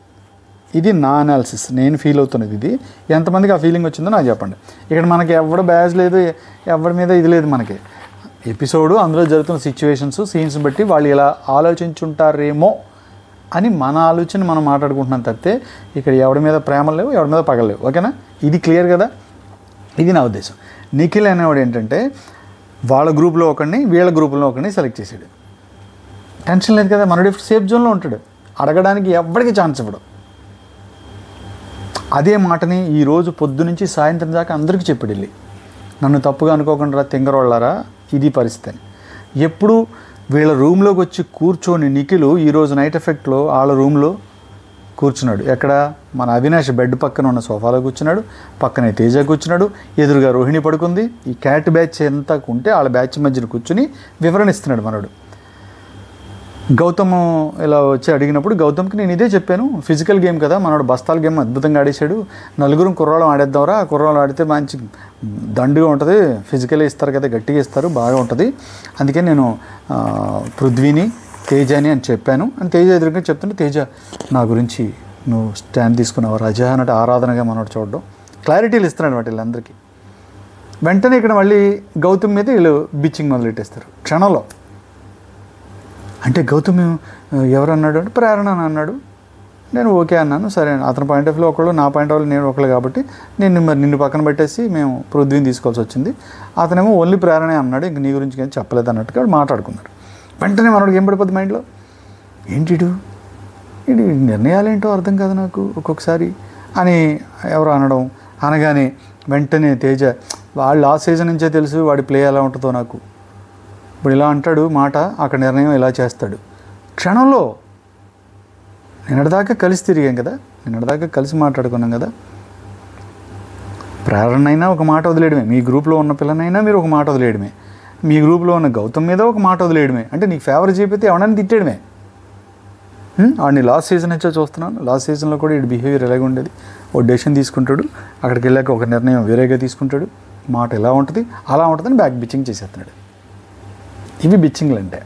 ఇది నా అనాలిసిస్, నేను ఫీల్ అవుతున్నది. ఇది ఎంతమందికి ఆ ఫీలింగ్ వచ్చిందో నాకు చెప్పండి. ఇక్కడ మనకి ఎవడ బ్యాజ్ లేదు, ఎవరి మీద ఇది లేదు. మనకి ఎపిసోడు అందులో జరుగుతున్న సిచ్యువేషన్స్ సీన్స్ బట్టి వాళ్ళు ఇలా ఆలోచించుంటారేమో అని మన ఆలోచన మనం మాట్లాడుకుంటున్నాం తప్పితే ఇక్కడ ఎవడి మీద ప్రేమలు లేవు, ఎవడి మీద పగలేవు. ఓకేనా? ఇది క్లియర్ కదా. ఇది నా ఉద్దేశం. నిఖిల్ అనేవాడు ఏంటంటే వాళ్ళ గ్రూప్లో ఒకరిని వీళ్ళ గ్రూప్లో ఒకరిని సెలెక్ట్ చేసాడు. టెన్షన్ లేదు కదా, మనోడి సేఫ్ జోన్లో ఉంటాడు, అడగడానికి ఎవరికి ఛాన్స్ ఇవ్వడు. అదే మాటని ఈరోజు పొద్దు నుంచి సాయంత్రం దాకా అందరికీ చెప్పాడు వెళ్ళి, నన్ను తప్పుగా అనుకోకుండా తింగరోళ్ళారా ఇది పరిస్థితి అని. ఎప్పుడు వీళ్ళ రూమ్లోకి వచ్చి కూర్చొని నిఖిల్ ఈరోజు నైట్ ఎఫెక్ట్లో వాళ్ళ రూమ్లో కూర్చున్నాడు. ఎక్కడ? మన అవినాష్ బెడ్ పక్కన ఉన్న సోఫాలో కూర్చున్నాడు, పక్కనే తేజ కూర్చున్నాడు, ఎదురుగా రోహిణి పడుకుంది. ఈ క్యాట్ బ్యాచ్ ఎంత ఉంటే వాళ్ళ బ్యాచ్ మధ్యన కూర్చుని వివరణ ఇస్తున్నాడు మనోడు. గౌతమ్ ఇలా వచ్చి అడిగినప్పుడు గౌతమ్కి నేను ఇదే చెప్పాను, ఫిజికల్ గేమ్ కదా, మనోడు బస్తాల గేమ్ అద్భుతంగా ఆడేశాడు, నలుగురు కుర్రాళ్ళం ఆడేద్దాంరా, కుర్రాళ్ళు ఆడితే మంచి దండుగా ఉంటుంది, ఫిజికల్గా ఇస్తారు కదా, గట్టిగా ఇస్తారు, బాగా ఉంటుంది, అందుకే నేను పృథ్వీని తేజని అని చెప్పాను అని తేజ ఎదురుగా చెప్తుంటే, తేజ నా గురించి నువ్వు స్టాండ్ తీసుకున్నావు రజా అన్నట్టు ఆరాధనగా మనోడు చూడడం క్లారిటీలు ఇస్తున్నాడు అనమాట వీళ్ళందరికీ. వెంటనే ఇక్కడ మళ్ళీ గౌతమ్ మీద వీళ్ళు బిచ్చింగ్ మొదలెట్టేస్తారు క్షణంలో. అంటే గౌతమ్ ఎవరన్నాడు అంటే ప్రేరణ అని అన్నాడు. నేను ఓకే అన్నాను. సరే అతని పాయింట్ ఆఫ్ వ్యూ ఒకళ్ళు, నా పాయింట్ ఆఫ్ వ్యూ నేను ఒకళ్ళు, కాబట్టి నిన్ను పక్కన పెట్టేసి మేము పృథ్వీని తీసుకోవాల్సి వచ్చింది. అతనేమో ఓన్లీ ప్రేరణే అన్నాడు, ఇంక నీ గురించి ఏం చెప్పలేదు అన్నట్టుగా మాట్లాడుకున్నారు. వెంటనే మనోడికి ఏం పడిపోద్ది మైండ్లో, ఏంటిడు ఇది నిర్ణయాలేంటో అర్థం కాదు నాకు ఒక్కొక్కసారి అని ఎవరు అనడం. అనగానే వెంటనే తేజ వాళ్ళు ఆ సీజన్ నుంచే తెలుసు వాడి ప్లే ఎలా ఉంటుందో నాకు. ఇప్పుడు ఇలా అంటాడు మాట, అక్కడ నిర్ణయం ఇలా చేస్తాడు క్షణంలో. నిన్నటిదాకా కలిసి తిరిగాం కదా, నిన్నటిదాకా కలిసి మాట్లాడుకున్నాం కదా. ప్రేరణైనా ఒక మాట వదిలేయడమే, మీ గ్రూప్లో ఉన్న పిల్లనైనా మీరు ఒక మాట వదిలేయడమే, మీ గ్రూప్లో ఉన్న గౌతమ్ మీద ఒక మాట వదిలేయడమే. అంటే నీకు ఫేవర్ చేపితే ఎవడని తిట్టేయడమే. వాడిని లాస్ట్ సీజన్ నుంచో చూస్తున్నాను. లాస్ట్ సీజన్లో కూడా వీడి బిహేవియర్ ఎలాగ ఉండేది. ఓ డెసిషన్ తీసుకుంటాడు, అక్కడికి వెళ్ళాక ఒక నిర్ణయం వేరేగా తీసుకుంటాడు, మాట ఎలా ఉంటుంది అలా ఉంటుందని బ్యాక్ బిచ్చింగ్ చేసేస్తున్నాడు. ఇవి బిచ్చింగ్లు అంటే.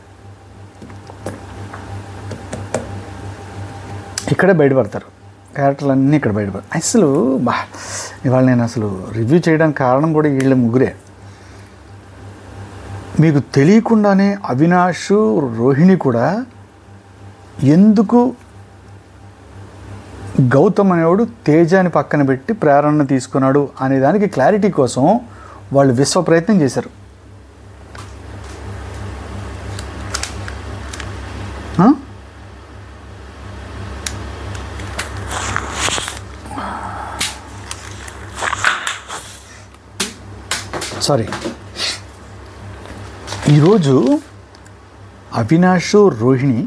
ఇక్కడే బయటపడతారు క్యారెక్టర్లు అన్నీ, ఇక్కడ బయటపడతారు. అసలు ఇవాళ నేను అసలు రివ్యూ చేయడానికి కారణం కూడా వీళ్ళ ముగ్గురే. మీకు తెలియకుండానే అవినాష్, రోహిణి కూడా ఎందుకు గౌతమ్ అనేవాడు తేజాని పక్కన పెట్టి ప్రేరణను తీసుకున్నాడు అనే దానికి క్లారిటీ కోసం వాళ్ళు విశ్వ ప్రయత్నం చేశారు. సారీ, ఈరోజు అవినాష్, రోహిణి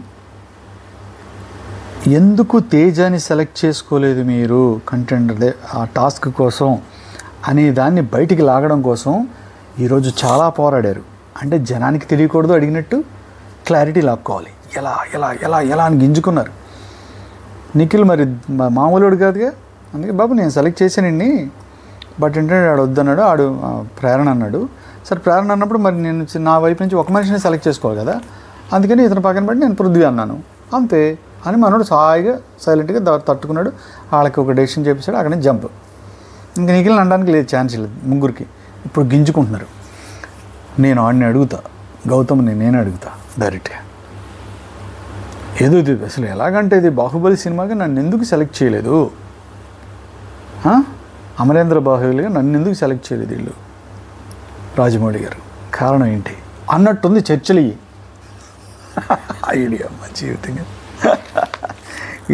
ఎందుకు తేజాని సెలెక్ట్ చేసుకోలేదు మీరు కంటెండర్ ఆ టాస్క్ కోసం అనే దాన్ని బయటికి లాగడం కోసం ఈరోజు చాలా పోరాడారు. అంటే జనానికి తెలియకూడదు అడిగినట్టు క్లారిటీ లాక్కోవాలి, ఎలా ఎలా ఎలా ఎలా అని గింజుకున్నారు. నిఖిల్ మరి మామూలుడు కాదుగా, అందుకే బాబు నేను సెలెక్ట్ చేశానండి, బట్ ఏంటంటే ఆడు వద్దన్నాడు, ఆడు ప్రేరణ అన్నాడు. సరే ప్రేరణ అన్నప్పుడు మరి నేను నా వైపు నుంచి ఒక మనిషిని సెలెక్ట్ చేసుకోవాలి కదా, అందుకని ఇతను పక్కన పెట్టి నేను పృథ్వీ అన్నాను అంతే అని మనోడు సాయిగా సైలెంట్గా తట్టుకున్నాడు. వాళ్ళకి ఒక డెసిషన్ చేపించాడు, అక్కడి నుంచి జంప్. ఇంకా నిఖిల్ అనడానికి లేదు, ఛాన్స్ లేదు ముగ్గురికి. ఇప్పుడు గింజుకుంటున్నారు. నేను ఆడిని అడుగుతా, గౌతమ్ని నేను అడుగుతా డైరెక్ట్గా. ఏదో ఇది అసలు ఎలాగంటే ఇది బాహుబలి సినిమాగా నన్ను ఎందుకు సెలెక్ట్ చేయలేదు, అమరేంద్ర బాహుబలిగా నన్ను ఎందుకు సెలెక్ట్ చేయలేదు వీళ్ళు రాజమౌళి గారు, కారణం ఏంటి అన్నట్టుంది చర్చలు. ఐడియా అమ్మ జీవితంగా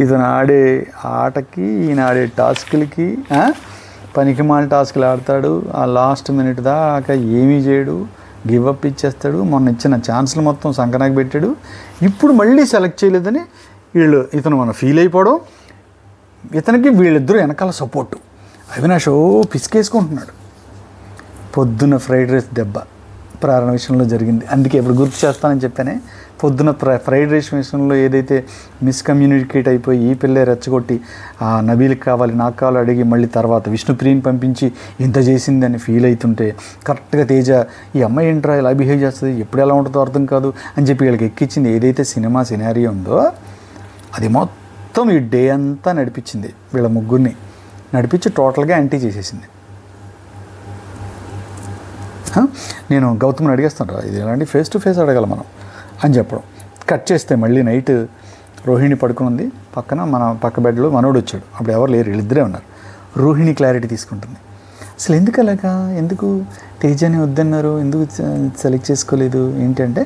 ఇతను ఆడే ఆటకి ఈయన ఆడే టాస్కులకి పనికిమాల టాస్కులు ఆడతాడు. ఆ లాస్ట్ మినిట్ దాకా ఏమీ చేయడు, గివప్ ఇచ్చేస్తాడు. మొన్న ఇచ్చిన ఛాన్స్లు మొత్తం సంకనాకి పెట్టాడు. ఇప్పుడు మళ్ళీ సెలెక్ట్ చేయలేదని ఇతను మన ఫీల్ అయిపోవడం, ఇతనికి వీళ్ళిద్దరూ వెనకాల సపోర్టు. అవినాష్ పిసికేసుకుంటున్నాడు. పొద్దున్న ఫ్రైడ్ రైస్ దెబ్బ ప్రేరణ విషయంలో జరిగింది. అందుకే ఇప్పుడు గుర్తు చేస్తానని చెప్పానే, పొద్దున ఫ్రైడ్ రైస్ విషయంలో ఏదైతే మిస్కమ్యూనికేట్ అయిపోయి ఈ పిల్లే రెచ్చగొట్టి ఆ నబీల్కి కావాలి నాకు కావాలి అడిగి మళ్ళీ తర్వాత విష్ణుప్రియని పంపించి ఇంత చేసిందని ఫీల్ అవుతుంటే కరెక్ట్గా తేజ ఈ అమ్మాయి ఏంట్రా ఇలా బిహేవ్ చేస్తుంది, ఎప్పుడు ఎలా ఉంటుందో అర్థం కాదు అని చెప్పి వీళ్ళకి ఎక్కించింది ఏదైతే సినిమా సినారియో ఉందో అది మొత్తం ఈ డే అంతా నడిపించింది. వీళ్ళ ముగ్గురిని నడిపించి టోటల్గా యాంటీ చేసేసింది. నేను గౌతమ్ని అడిగేస్తాను రా, ఇది ఎలాంటి ఫేస్ టు ఫేస్ అడగాలి మనం అని చెప్పడం. కట్ చేస్తే మళ్ళీ నైట్ రోహిణి పడుకుని పక్కన మన పక్క బెడ్లో మనోడు వచ్చాడు. అప్పుడు ఎవరు లేరు, వీళ్ళిద్దరే ఉన్నారు. రోహిణి క్లారిటీ తీసుకుంటుంది. అసలు ఎందుకు అలాగా, ఎందుకు తేజాని వద్దన్నారు, ఎందుకు సెలెక్ట్ చేసుకోలేదు ఏంటంటే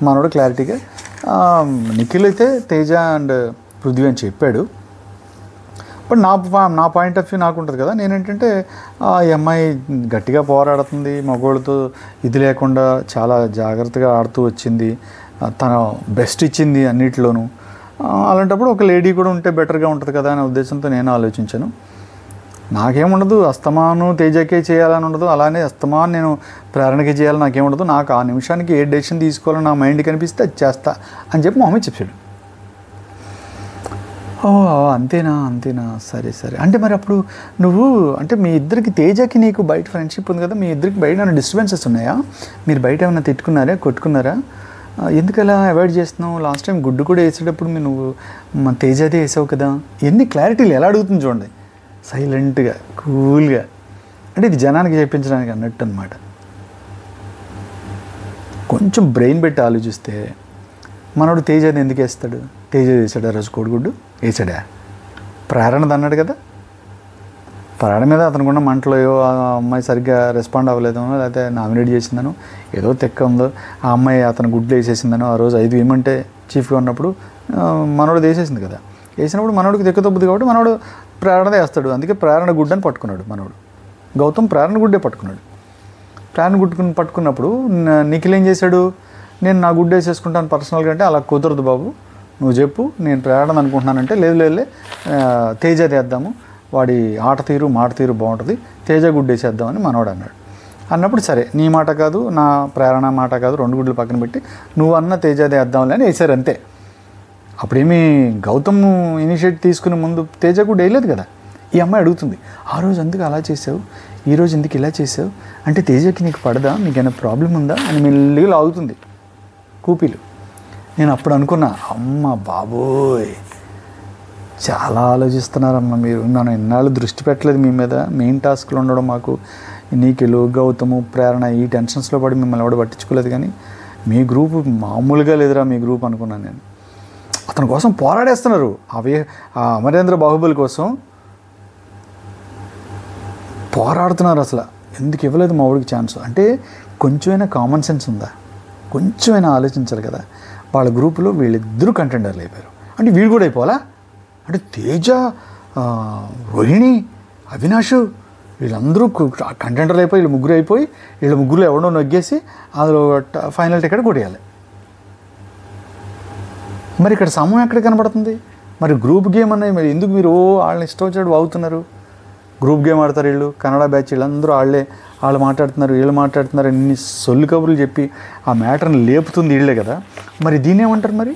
మనోడు క్లారిటీగా నిఖిల్ అయితే తేజ అండ్ పృథ్వీ అని చెప్పాడు. బట్ నా పాయింట్ ఆఫ్ వ్యూ నాకు ఉంటుంది కదా, నేనేంటంటే ఈ అమ్మాయి గట్టిగా పోరాడుతుంది, మగవాళ్ళతో ఇది లేకుండా చాలా జాగ్రత్తగా ఆడుతూ వచ్చింది, తన బెస్ట్ ఇచ్చింది అన్నిటిలోనూ. అలాంటప్పుడు ఒక లేడీ కూడా ఉంటే బెటర్గా ఉంటుంది కదా అనే ఉద్దేశంతో నేను ఆలోచించాను. నాకేముండదు అస్తమాను తేజకే చేయాలని ఉండదు, అలానే అస్తమాను నేను ప్రేరణకే చేయాలని నాకేముండదు. నాకు ఆ నిమిషానికి ఏ డెసిషన్ తీసుకోవాలని నా మైండ్ కనిపిస్తే అది చేస్తా అని చెప్పి మొహమ్మద్ చెప్పాడు. ఓ అంతేనా అంతేనా సరే సరే అంటే మరి అప్పుడు నువ్వు అంటే మీ ఇద్దరికి తేజకి నీకు బయట ఫ్రెండ్షిప్ ఉంది కదా, మీ ఇద్దరికి బయట ఏమైనా డిస్టర్బెన్సెస్ ఉన్నాయా, మీరు బయట ఏమైనా తిట్టుకున్నారా కొట్టుకున్నారా, ఎందుకు అలా అవాయిడ్ చేస్తున్నావు, లాస్ట్ టైం గుడ్డు కూడా వేసేటప్పుడు నువ్వు మన తేజాదే వేసావు కదా, ఎన్ని క్లారిటీలు ఎలా అడుగుతుంది చూడండి. సైలెంట్గా కూల్గా. అంటే ఇది జనానికి చెప్పించడానికి అన్నట్టు అనమాట. కొంచెం బ్రెయిన్ పెట్టి ఆలోచిస్తే మనోడు తేజని ఎందుకు వేస్తాడు? తేజ వేసాడా రోజు కోడిగుడ్డు? వేసాడా? ప్రేరణది అన్నాడు కదా, ప్రేరణ మీద అతనుకున్న మంటలో ఆ అమ్మాయి సరిగ్గా రెస్పాండ్ అవ్వలేదనో, లేకపోతే నామినేట్ చేసిందనో, ఏదో తెక్క ఉందో, ఆ అమ్మాయి అతను గుడ్లు వేసేసిందనో, ఆ రోజు 5 వేయమంటే చీఫ్గా ఉన్నప్పుడు మనోడు వేసేసింది కదా. వేసినప్పుడు మనోడికి తెక్కతొబ్బుది కాబట్టి మనోడు ప్రేరణదే వేస్తాడు. అందుకే ప్రేరణ గుడ్డని పట్టుకున్నాడు మనోడు. గౌతమ్ ప్రేరణ గుడ్డే పట్టుకున్నాడు. ప్రేరణ పట్టుకున్నప్పుడు నిఖిల్ ఏం చేశాడు? నేను నా గుడ్డ వేసేసుకుంటాను పర్సనల్గా అంటే, అలా కుదరదు బాబు, నువ్వు చెప్పు, నేను ప్రేరణ అనుకుంటున్నానంటే, లేదు తేజ వేద్దాము, వాడి ఆట తీరు మాట తీరు బాగుంటుంది, తేజ గుడ్డ వేసేద్దామని మనోడు అన్నాడు. అన్నప్పుడు సరే, నీ మాట కాదు నా ప్రేరణ మాట కాదు, 2 గుడ్లు పక్కన పెట్టి నువ్వు అన్న తేజదే వేద్దాంలే అని వేసారు అంతే. అప్పుడేమీ గౌతమ్ ఇనిషియేటివ్ తీసుకునే ముందు తేజ గుడ్డ వేయలేదు కదా. ఈ అమ్మాయి అడుగుతుంది, ఆ రోజు ఎందుకు అలా చేసావు, ఈరోజు ఎందుకు ఇలా చేసావు అంటే, తేజకి నీకు పడదా, నీకైనా ప్రాబ్లం ఉందా అని మెల్లిగా లాగుతుంది కూపీలు. నేను అప్పుడు అనుకున్నా, అమ్మ బాబోయ్ చాలా ఆలోచిస్తున్నారమ్మ మీరు, నన్ను ఎన్నాళ్ళు దృష్టి పెట్టలేదు మీ మీద, మెయిన్ టాస్క్లో ఉండడం మాకు నీకిలు గౌతము ప్రేరణ ఈ టెన్షన్స్లో పడి మిమ్మల్ని ఎవడ పట్టించుకోలేదు, కానీ మీ గ్రూప్ మామూలుగా లేదురా మీ గ్రూప్ అనుకున్నాను నేను. అతని కోసం పోరాడేస్తున్నారు, ఆ అమరేంద్ర బాహుబలి కోసం పోరాడుతున్నారు. అసలు ఎందుకు ఇవ్వలేదు మా ఊడికి ఛాన్స్ అంటే, కొంచెమైనా కామన్ సెన్స్ ఉందా, కొంచెమైనా ఆలోచించాలి కదా. వాళ్ళ గ్రూపులో వీళ్ళిద్దరూ కంటెండర్లు అయిపోయారు అంటే వీళ్ళు కూడా అయిపోవాలా అంటే, తేజ రోహిణి అవినాష్ వీళ్ళందరూ కంటెండర్లు అయిపోయి వీళ్ళు ముగ్గురు అయిపోయి, వీళ్ళ ముగ్గురు ఎవడో నొగ్గేసి అందులో ఫైనల్ టికెట్ కొట్టేయాలి. మరి ఇక్కడ సమూహం ఎక్కడ కనబడుతుంది? మరి గ్రూప్ గేమ్ అన్నది మరి ఎందుకు మీరు వాళ్ళని ఇష్టం వచ్చాడు అవుతున్నారు? గ్రూప్ గేమ్ ఆడతారు వీళ్ళు, కన్నడ బ్యాచ్ వీళ్ళందరూ వాళ్ళు మాట్లాడుతున్నారు, వీళ్ళు మాట్లాడుతున్నారు, ఇన్ని సొల్లు కబుర్లు చెప్పి ఆ మ్యాటర్ని లేపుతుంది వీళ్ళే కదా. మరి దీన్ని ఏమంటారు? మరి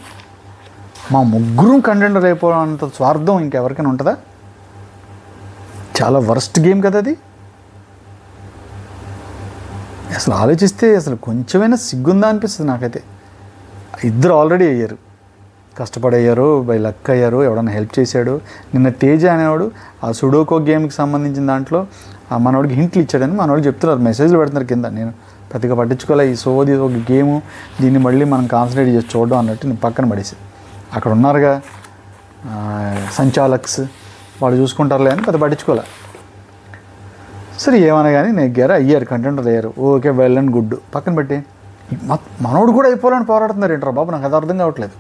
మా ముగ్గురు కంటెండర్ అయిపోవడంత స్వార్థం ఇంకెవరికైనా ఉంటుందా? చాలా వర్స్ట్ గేమ్ కదా అది. అసలు ఆలోచిస్తే అసలు కొంచెమైనా సిగ్గుందా అనిపిస్తుంది నాకైతే. ఇద్దరు ఆల్రెడీ అయ్యారు, కష్టపడయ్యారు, బై లక్ అయ్యారు, ఎవడన్నా హెల్ప్ చేశాడు. నిన్న తేజ అనేవాడు ఆ సుడోకో గేమ్కి సంబంధించిన దాంట్లో ఆ మనవాడికి హింట్లు ఇచ్చాడని మనవాళ్ళు చెప్తున్నారు, మెసేజ్లు పెడుతున్నారు కింద. నేను పెద్దగా పట్టించుకోలే, ఈ సోది ఒక గేము, దీన్ని మళ్ళీ మనం కాన్సన్ట్రేట్ చేసి చూడడం అన్నట్టు నేను పక్కన పడేసి, అక్కడ ఉన్నారుగా సంచాలక్స్ వాళ్ళు చూసుకుంటారులే అని పెద్ద పట్టించుకోలే. సరే ఏమన్నా కానీ నెగ్గారు, అయ్యారు, కంటెంటర్ అయ్యారు, ఓకే వెల్ అండ్ గుడ్. పక్కన పెట్టి మనోడు కూడా అయిపోవాలని పోరాడుతున్నారు ఏంట్రా బాబు, నాకు అది అర్థం కావట్లేదు.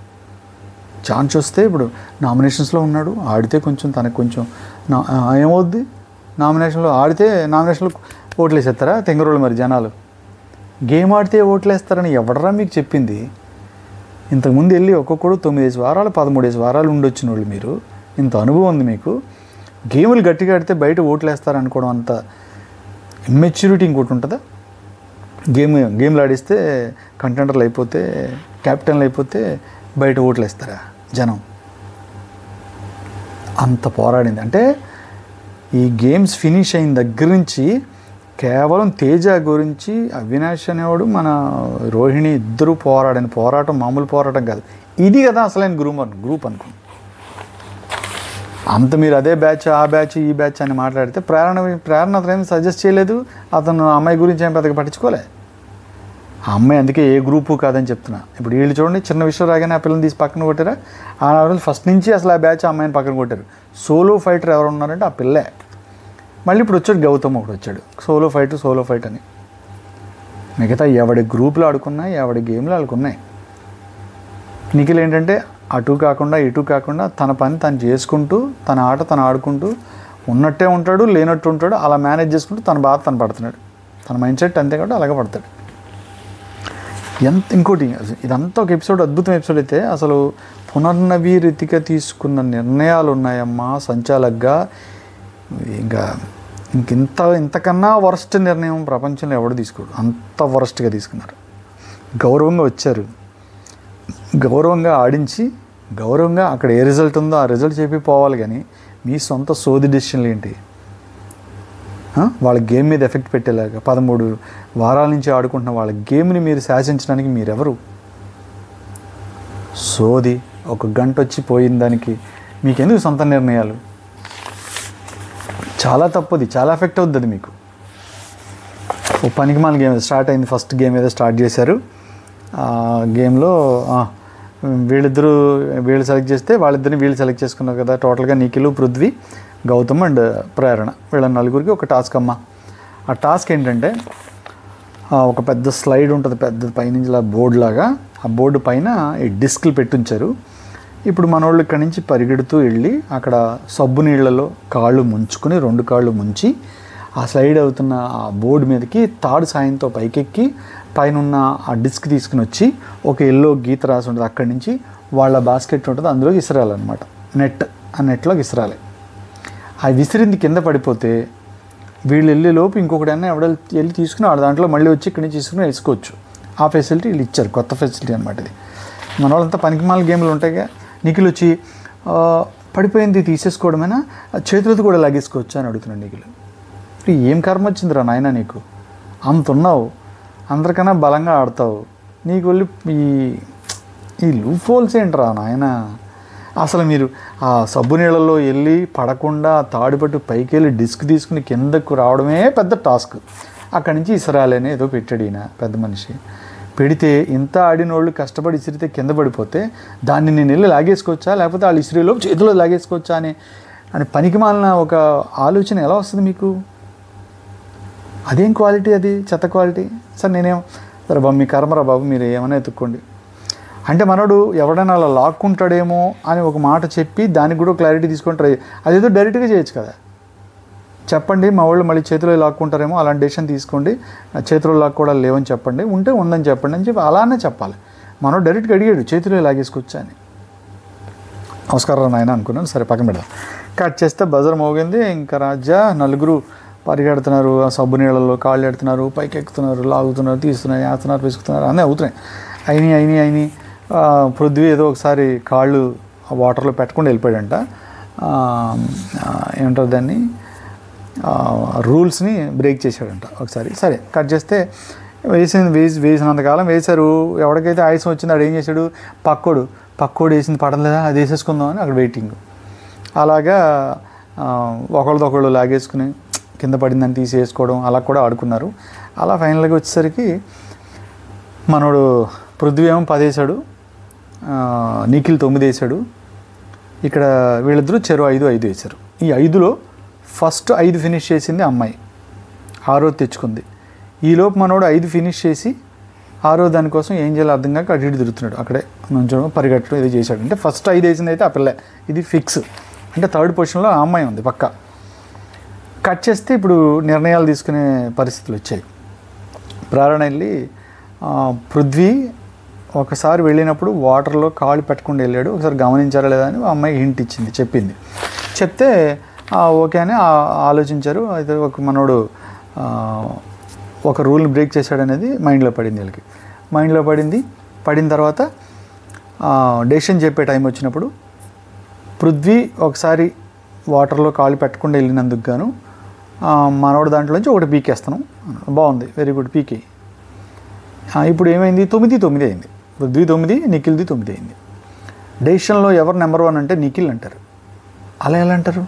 ఛాన్స్ వస్తే ఇప్పుడు నామినేషన్స్లో ఉన్నాడు, ఆడితే కొంచెం తనకు కొంచెం ఏమవుద్ది, నామినేషన్లో ఆడితే నామినేషన్లో ఓట్లు వేసేస్తారా తెంగరోళ్ళు? మరి జనాలు గేమ్ ఆడితే ఓట్లు వేస్తారని ఎవడరా మీకు చెప్పింది? ఇంతకుముందు వెళ్ళి ఒక్కొక్కడు 9 వారాలు 13 వారాలు ఉండొచ్చిన వాళ్ళు మీరు, ఇంత అనుభవం ఉంది మీకు. గేములు గట్టిగా ఆడితే బయట ఓట్లు వేస్తారనుకోవడం అంత ఇమ్మెచ్యూరిటీ ఇంకోటి ఉంటుందా? గేమ్లు ఆడిస్తే కంటెంటర్లు అయిపోతే, క్యాప్టెన్లు అయిపోతే బయట ఓట్లు వేస్తారా జనం? అంత పోరాడింది అంటే, ఈ గేమ్స్ ఫినిష్ అయిన దగ్గర నుంచి కేవలం తేజ గురించి అవినాష్ అనేవాడు మన రోహిణి ఇద్దరు పోరాడిన పోరాటం మామూలు పోరాటం కాదు. ఇది కదా అసలైన గ్రూప్ అనుకో. అంత మీరు అదే బ్యాచ్ ఆ బ్యాచ్ ఈ బ్యాచ్ అని మాట్లాడితే ప్రేరణ అతను ఏమి సజెస్ట్ చేయలేదు, అతను అమ్మాయి గురించి ఏం పెద్దగా పట్టించుకోలే. ఆ అమ్మాయి అందుకే ఏ గ్రూపు కాదని చెప్తున్నా. ఇప్పుడు వీళ్ళు చూడండి, చిన్న విషయం రాగానే ఆ పిల్లల్ని తీసి పక్కన కొట్టారా. ఆ రోజు ఫస్ట్ నుంచి అసలు ఆ బ్యాచ్ ఆ అమ్మాయిని పక్కన కొట్టారు. సోలో ఫైటర్ ఎవరు ఉన్నారంటే ఆ పిల్లే. మళ్ళీ ఇప్పుడు వచ్చాడు గౌతమ్, ఒకటి వచ్చాడు సోలో ఫైట్ అని. మిగతా ఎవడి గ్రూపులు ఆడుకున్నాయి, ఎవడి గేమ్లు ఆడుకున్నాయి. నిఖిల్ ఏంటంటే అటు కాకుండా ఇటు కాకుండా తన పని తను చేసుకుంటూ, తన ఆట తను ఆడుకుంటూ ఉన్నట్టే ఉంటాడు, లేనట్టు ఉంటాడు, అలా మేనేజ్ చేసుకుంటూ తన బాధ తను పడుతున్నాడు. తన మైండ్ సెట్ అంతే కాబట్టి అలాగే పడతాడు. ఇంకోటి ఇదంతా ఒక ఎపిసోడ్, అద్భుతం ఎపిసోడ్ అయితే అసలు పునర్నవి రితిక తీసుకున్న నిర్ణయాలు ఉన్నాయమ్మా సంచాలక్గా. ఇంతకన్నా వరస్ట్ నిర్ణయం ప్రపంచంలో ఎవడు తీసుకోడు, అంత వరస్ట్గా తీసుకున్నారు. గౌరవంగా వచ్చారు, గౌరవంగా ఆడించి, గౌరవంగా అక్కడ ఏ రిజల్ట్ ఉందో ఆ రిజల్ట్ చెప్పి పోవాలి. కానీ మీ సొంత సోది డెసిషన్లు ఏంటి? వాళ్ళ గేమ్ మీద ఎఫెక్ట్ పెట్టేలాగా 13 వారాల నుంచి ఆడుకుంటున్న వాళ్ళ గేమ్ని మీరు శాసించడానికి మీరెవరు? సోది. 1 గంట వచ్చి పోయిన దానికి మీకెందుకు సొంత నిర్ణయాలు? చాలా తప్పుది, చాలా ఎఫెక్ట్ అవుతుంది అది మీకు. ఓ పనికిమాల గేమ్ స్టార్ట్ అయింది, ఫస్ట్ గేమ్ ఏదో స్టార్ట్ చేశారు. గేమ్లో వీళ్ళు సెలెక్ట్ చేస్తే వాళ్ళిద్దరిని వీళ్ళు సెలెక్ట్ చేసుకున్నారు కదా. టోటల్గా నిఖిల్, పృథ్వీ, గౌతమ్ అండ్ ప్రేరణ, వీళ్ళ నలుగురికి ఒక టాస్క్ అమ్మ. ఆ టాస్క్ ఏంటంటే ఒక పెద్ద స్లైడ్ ఉంటుంది, పెద్ద పైనుంచి ఇలా బోర్డు లాగా. ఆ బోర్డు పైన ఈ డిస్క్లు పెట్టించారు. ఇప్పుడు మనోళ్ళు ఇక్కడి నుంచి పరిగెడుతూ వెళ్ళి అక్కడ సబ్బు నీళ్ళలో కాళ్ళు ముంచుకొని 2 కాళ్ళు ముంచి ఆ స్లైడ్ అవుతున్న ఆ బోర్డు మీదకి తాడు సాయంతో పైకెక్కి పైన ఉన్న ఆ డిస్క్ తీసుకుని వచ్చి ఒక ఎల్లో గీత రాసి ఉంటుంది, అక్కడి నుంచి వాళ్ళ బాస్కెట్ ఉంటుంది, అందులోకి విసిరాలన్నమాట. ఆ నెట్లోకి విసిరాలి. ఆ విసిరింది కింద పడిపోతే వీళ్ళు వెళ్ళే లోపు ఇంకొకడైనా ఎవడ వెళ్ళి తీసుకుని వాడు దాంట్లో మళ్ళీ వచ్చి ఇక్కడి నుంచి తీసుకుని వేసుకోవచ్చు. ఆ ఫెసిలిటీ వీళ్ళు ఇచ్చారు, కొత్త ఫెసిలిటీ అనమాట ఇది. మన వాళ్ళంతా పనికిమాల గేమ్లు ఉంటాయిగా. నిఖిల్ వచ్చి పడిపోయింది తీసేసుకోవడమైనా చేతులతో కూడా లాగేసుకోవచ్చు అని అడుగుతున్నాడు నిఖిల్. ఏం కర్మ వచ్చిందిరా నాయన నీకు, అంత ఉన్నావు, అందరికన్నా బలంగా ఆడతావు, నీకు వెళ్ళి ఈ లూప్ హోల్స్ ఏంట్రా నాయన. అసలు మీరు ఆ సబ్బు నీళ్ళల్లో వెళ్ళి పడకుండా తాడుపట్టు పైకి వెళ్ళి డిస్క్ తీసుకుని కిందకు రావడమే పెద్ద టాస్క్. అక్కడి నుంచి ఇసరాలని ఏదో పెట్టాడు ఈయన పెద్ద మనిషి. పెడితే ఇంత ఆడినోళ్ళు కష్టపడి ఇసిరితే కింద పడిపోతే దాన్ని నేను వెళ్ళి లాగేసుకోవచ్చా, లేకపోతే వాళ్ళు ఇసిరిలో చేతిలో లాగేసుకోవచ్చా అని పనికిమాలిన ఒక ఆలోచన ఎలా వస్తుంది మీకు? అదేం క్వాలిటీ, అది చెత్త క్వాలిటీ. సార్ నేనేం సరే బాబు మీ కర్మరా బాబు, మీరు ఏమైనా ఎత్తుక్కోండి అంటే మనోడు ఎవడైనా అలా లాక్కుంటాడేమో అని ఒక మాట చెప్పి దానికి కూడా క్లారిటీ తీసుకొని ట్రై, అదేదో డైరెక్ట్గా చేయొచ్చు కదా. చెప్పండి మా వాళ్ళు మళ్ళీ చేతిలో లాక్కుంటారేమో, అలాంటి డెసిషన్ తీసుకోండి, చేతిలో లాక్కోవడాలు లేవని చెప్పండి, ఉంటే ఉందని చెప్పండి అని చెప్పి అలానే చెప్పాలి. మనోడు డైరెక్ట్గా అడిగాడు చేతిలో లాగేసుకొచ్చా అని. నమస్కారం నాయన అనుకున్నాను. సరే పక్కన పెడదాం. కట్ చేస్తే బజర్ మోగింది. ఇంకా రాజా నలుగురు పరిగెడుతున్నారు, ఆ సబ్బు నీళ్ళలో కాళ్ళు ఎడుతున్నారు, పైకి ఎక్కుతున్నారు, లాగుతున్నారు, తీస్తున్నారు, వేస్తున్నారు, పిసుకుతున్నారు, అన్నీ అవుతున్నాయి. అయినాయి. పృథ్వీ ఏదో ఒకసారి కాళ్ళు వాటర్లో పెట్టకుండా వెళ్ళిపోయాడంట. ఏమంటారు దాన్ని, రూల్స్ని బ్రేక్ చేశాడంట ఒకసారి. సరే కట్ చేస్తే వేసినంతకాలం వేశారు. ఎవరికైతే ఆయుసం వచ్చిందో ఆడు ఏం చేశాడు, పక్కోడు వేసింది పడలేదా అది వేసేసుకుందామని అక్కడ వెయిటింగ్. అలాగా ఒకళ్ళదొకళ్ళు లాగేసుకుని కింద పడిందని తీసేసుకోవడం అలా కూడా ఆడుకున్నారు. అలా ఫైనల్గా వచ్చేసరికి మనోడు పృథ్వీ ఏమో 10 వేసాడు, నిఖిల్ 9 వేసాడు. ఇక్కడ వీళ్ళిద్దరూ చెరో 5 వేశారు. ఈ 5లో ఫస్ట్ 5 ఫినిష్ చేసింది అమ్మాయి, 6వ తెచ్చుకుంది. ఈలోపు మనోడు 5 ఫినిష్ చేసి 6వ దానికోసం ఏం చేయాలో అర్థం కాక అటు ఇటు తిరుగుతున్నాడు. అక్కడే నుంచో పరిగెట్టడం ఇది చేశాడు. అంటే ఫస్ట్ 5 వేసింది అయితే ఆ పిల్ల, ఇది ఫిక్స్. అంటే 3rd పొజిషన్లో ఆ అమ్మాయి ఉంది పక్కా. కట్ చేస్తే ఇప్పుడు నిర్ణయాలు తీసుకునే పరిస్థితులు వచ్చాయి. ప్రేరణ వెళ్ళి పృథ్వీ ఒకసారి వెళ్ళినప్పుడు వాటర్లో కాళ్ళు పెట్టకుండా వెళ్ళాడు, ఒకసారి గమనించారా లేదా అని ఆ అమ్మాయి హింట్ ఇచ్చింది, చెప్తే ఓకే అని ఆలోచించారు. అయితే ఒక మనోడు ఒక రూల్ని బ్రేక్ చేశాడనేది మైండ్లో పడింది వీళ్ళకి. పడిన తర్వాత డెసిషన్ చెప్పే టైం వచ్చినప్పుడు పృథ్వీ ఒకసారి వాటర్లో కాళ్ళు పెట్టకుండా వెళ్ళినందుకు గాను మనోడు దాంట్లోంచి ఒకటి పీకేస్తాను, బాగుంది, వెరీ గుడ్ పీకే. ఇప్పుడు ఏమైంది, 9 అయింది. పృథ్వీ 9, నిఖిల్ది 9 అయింది. డెసిషన్లో ఎవరు నెంబర్ 1 అంటే నిఖిల్ అంటారు. అలా ఎలా అంటారు?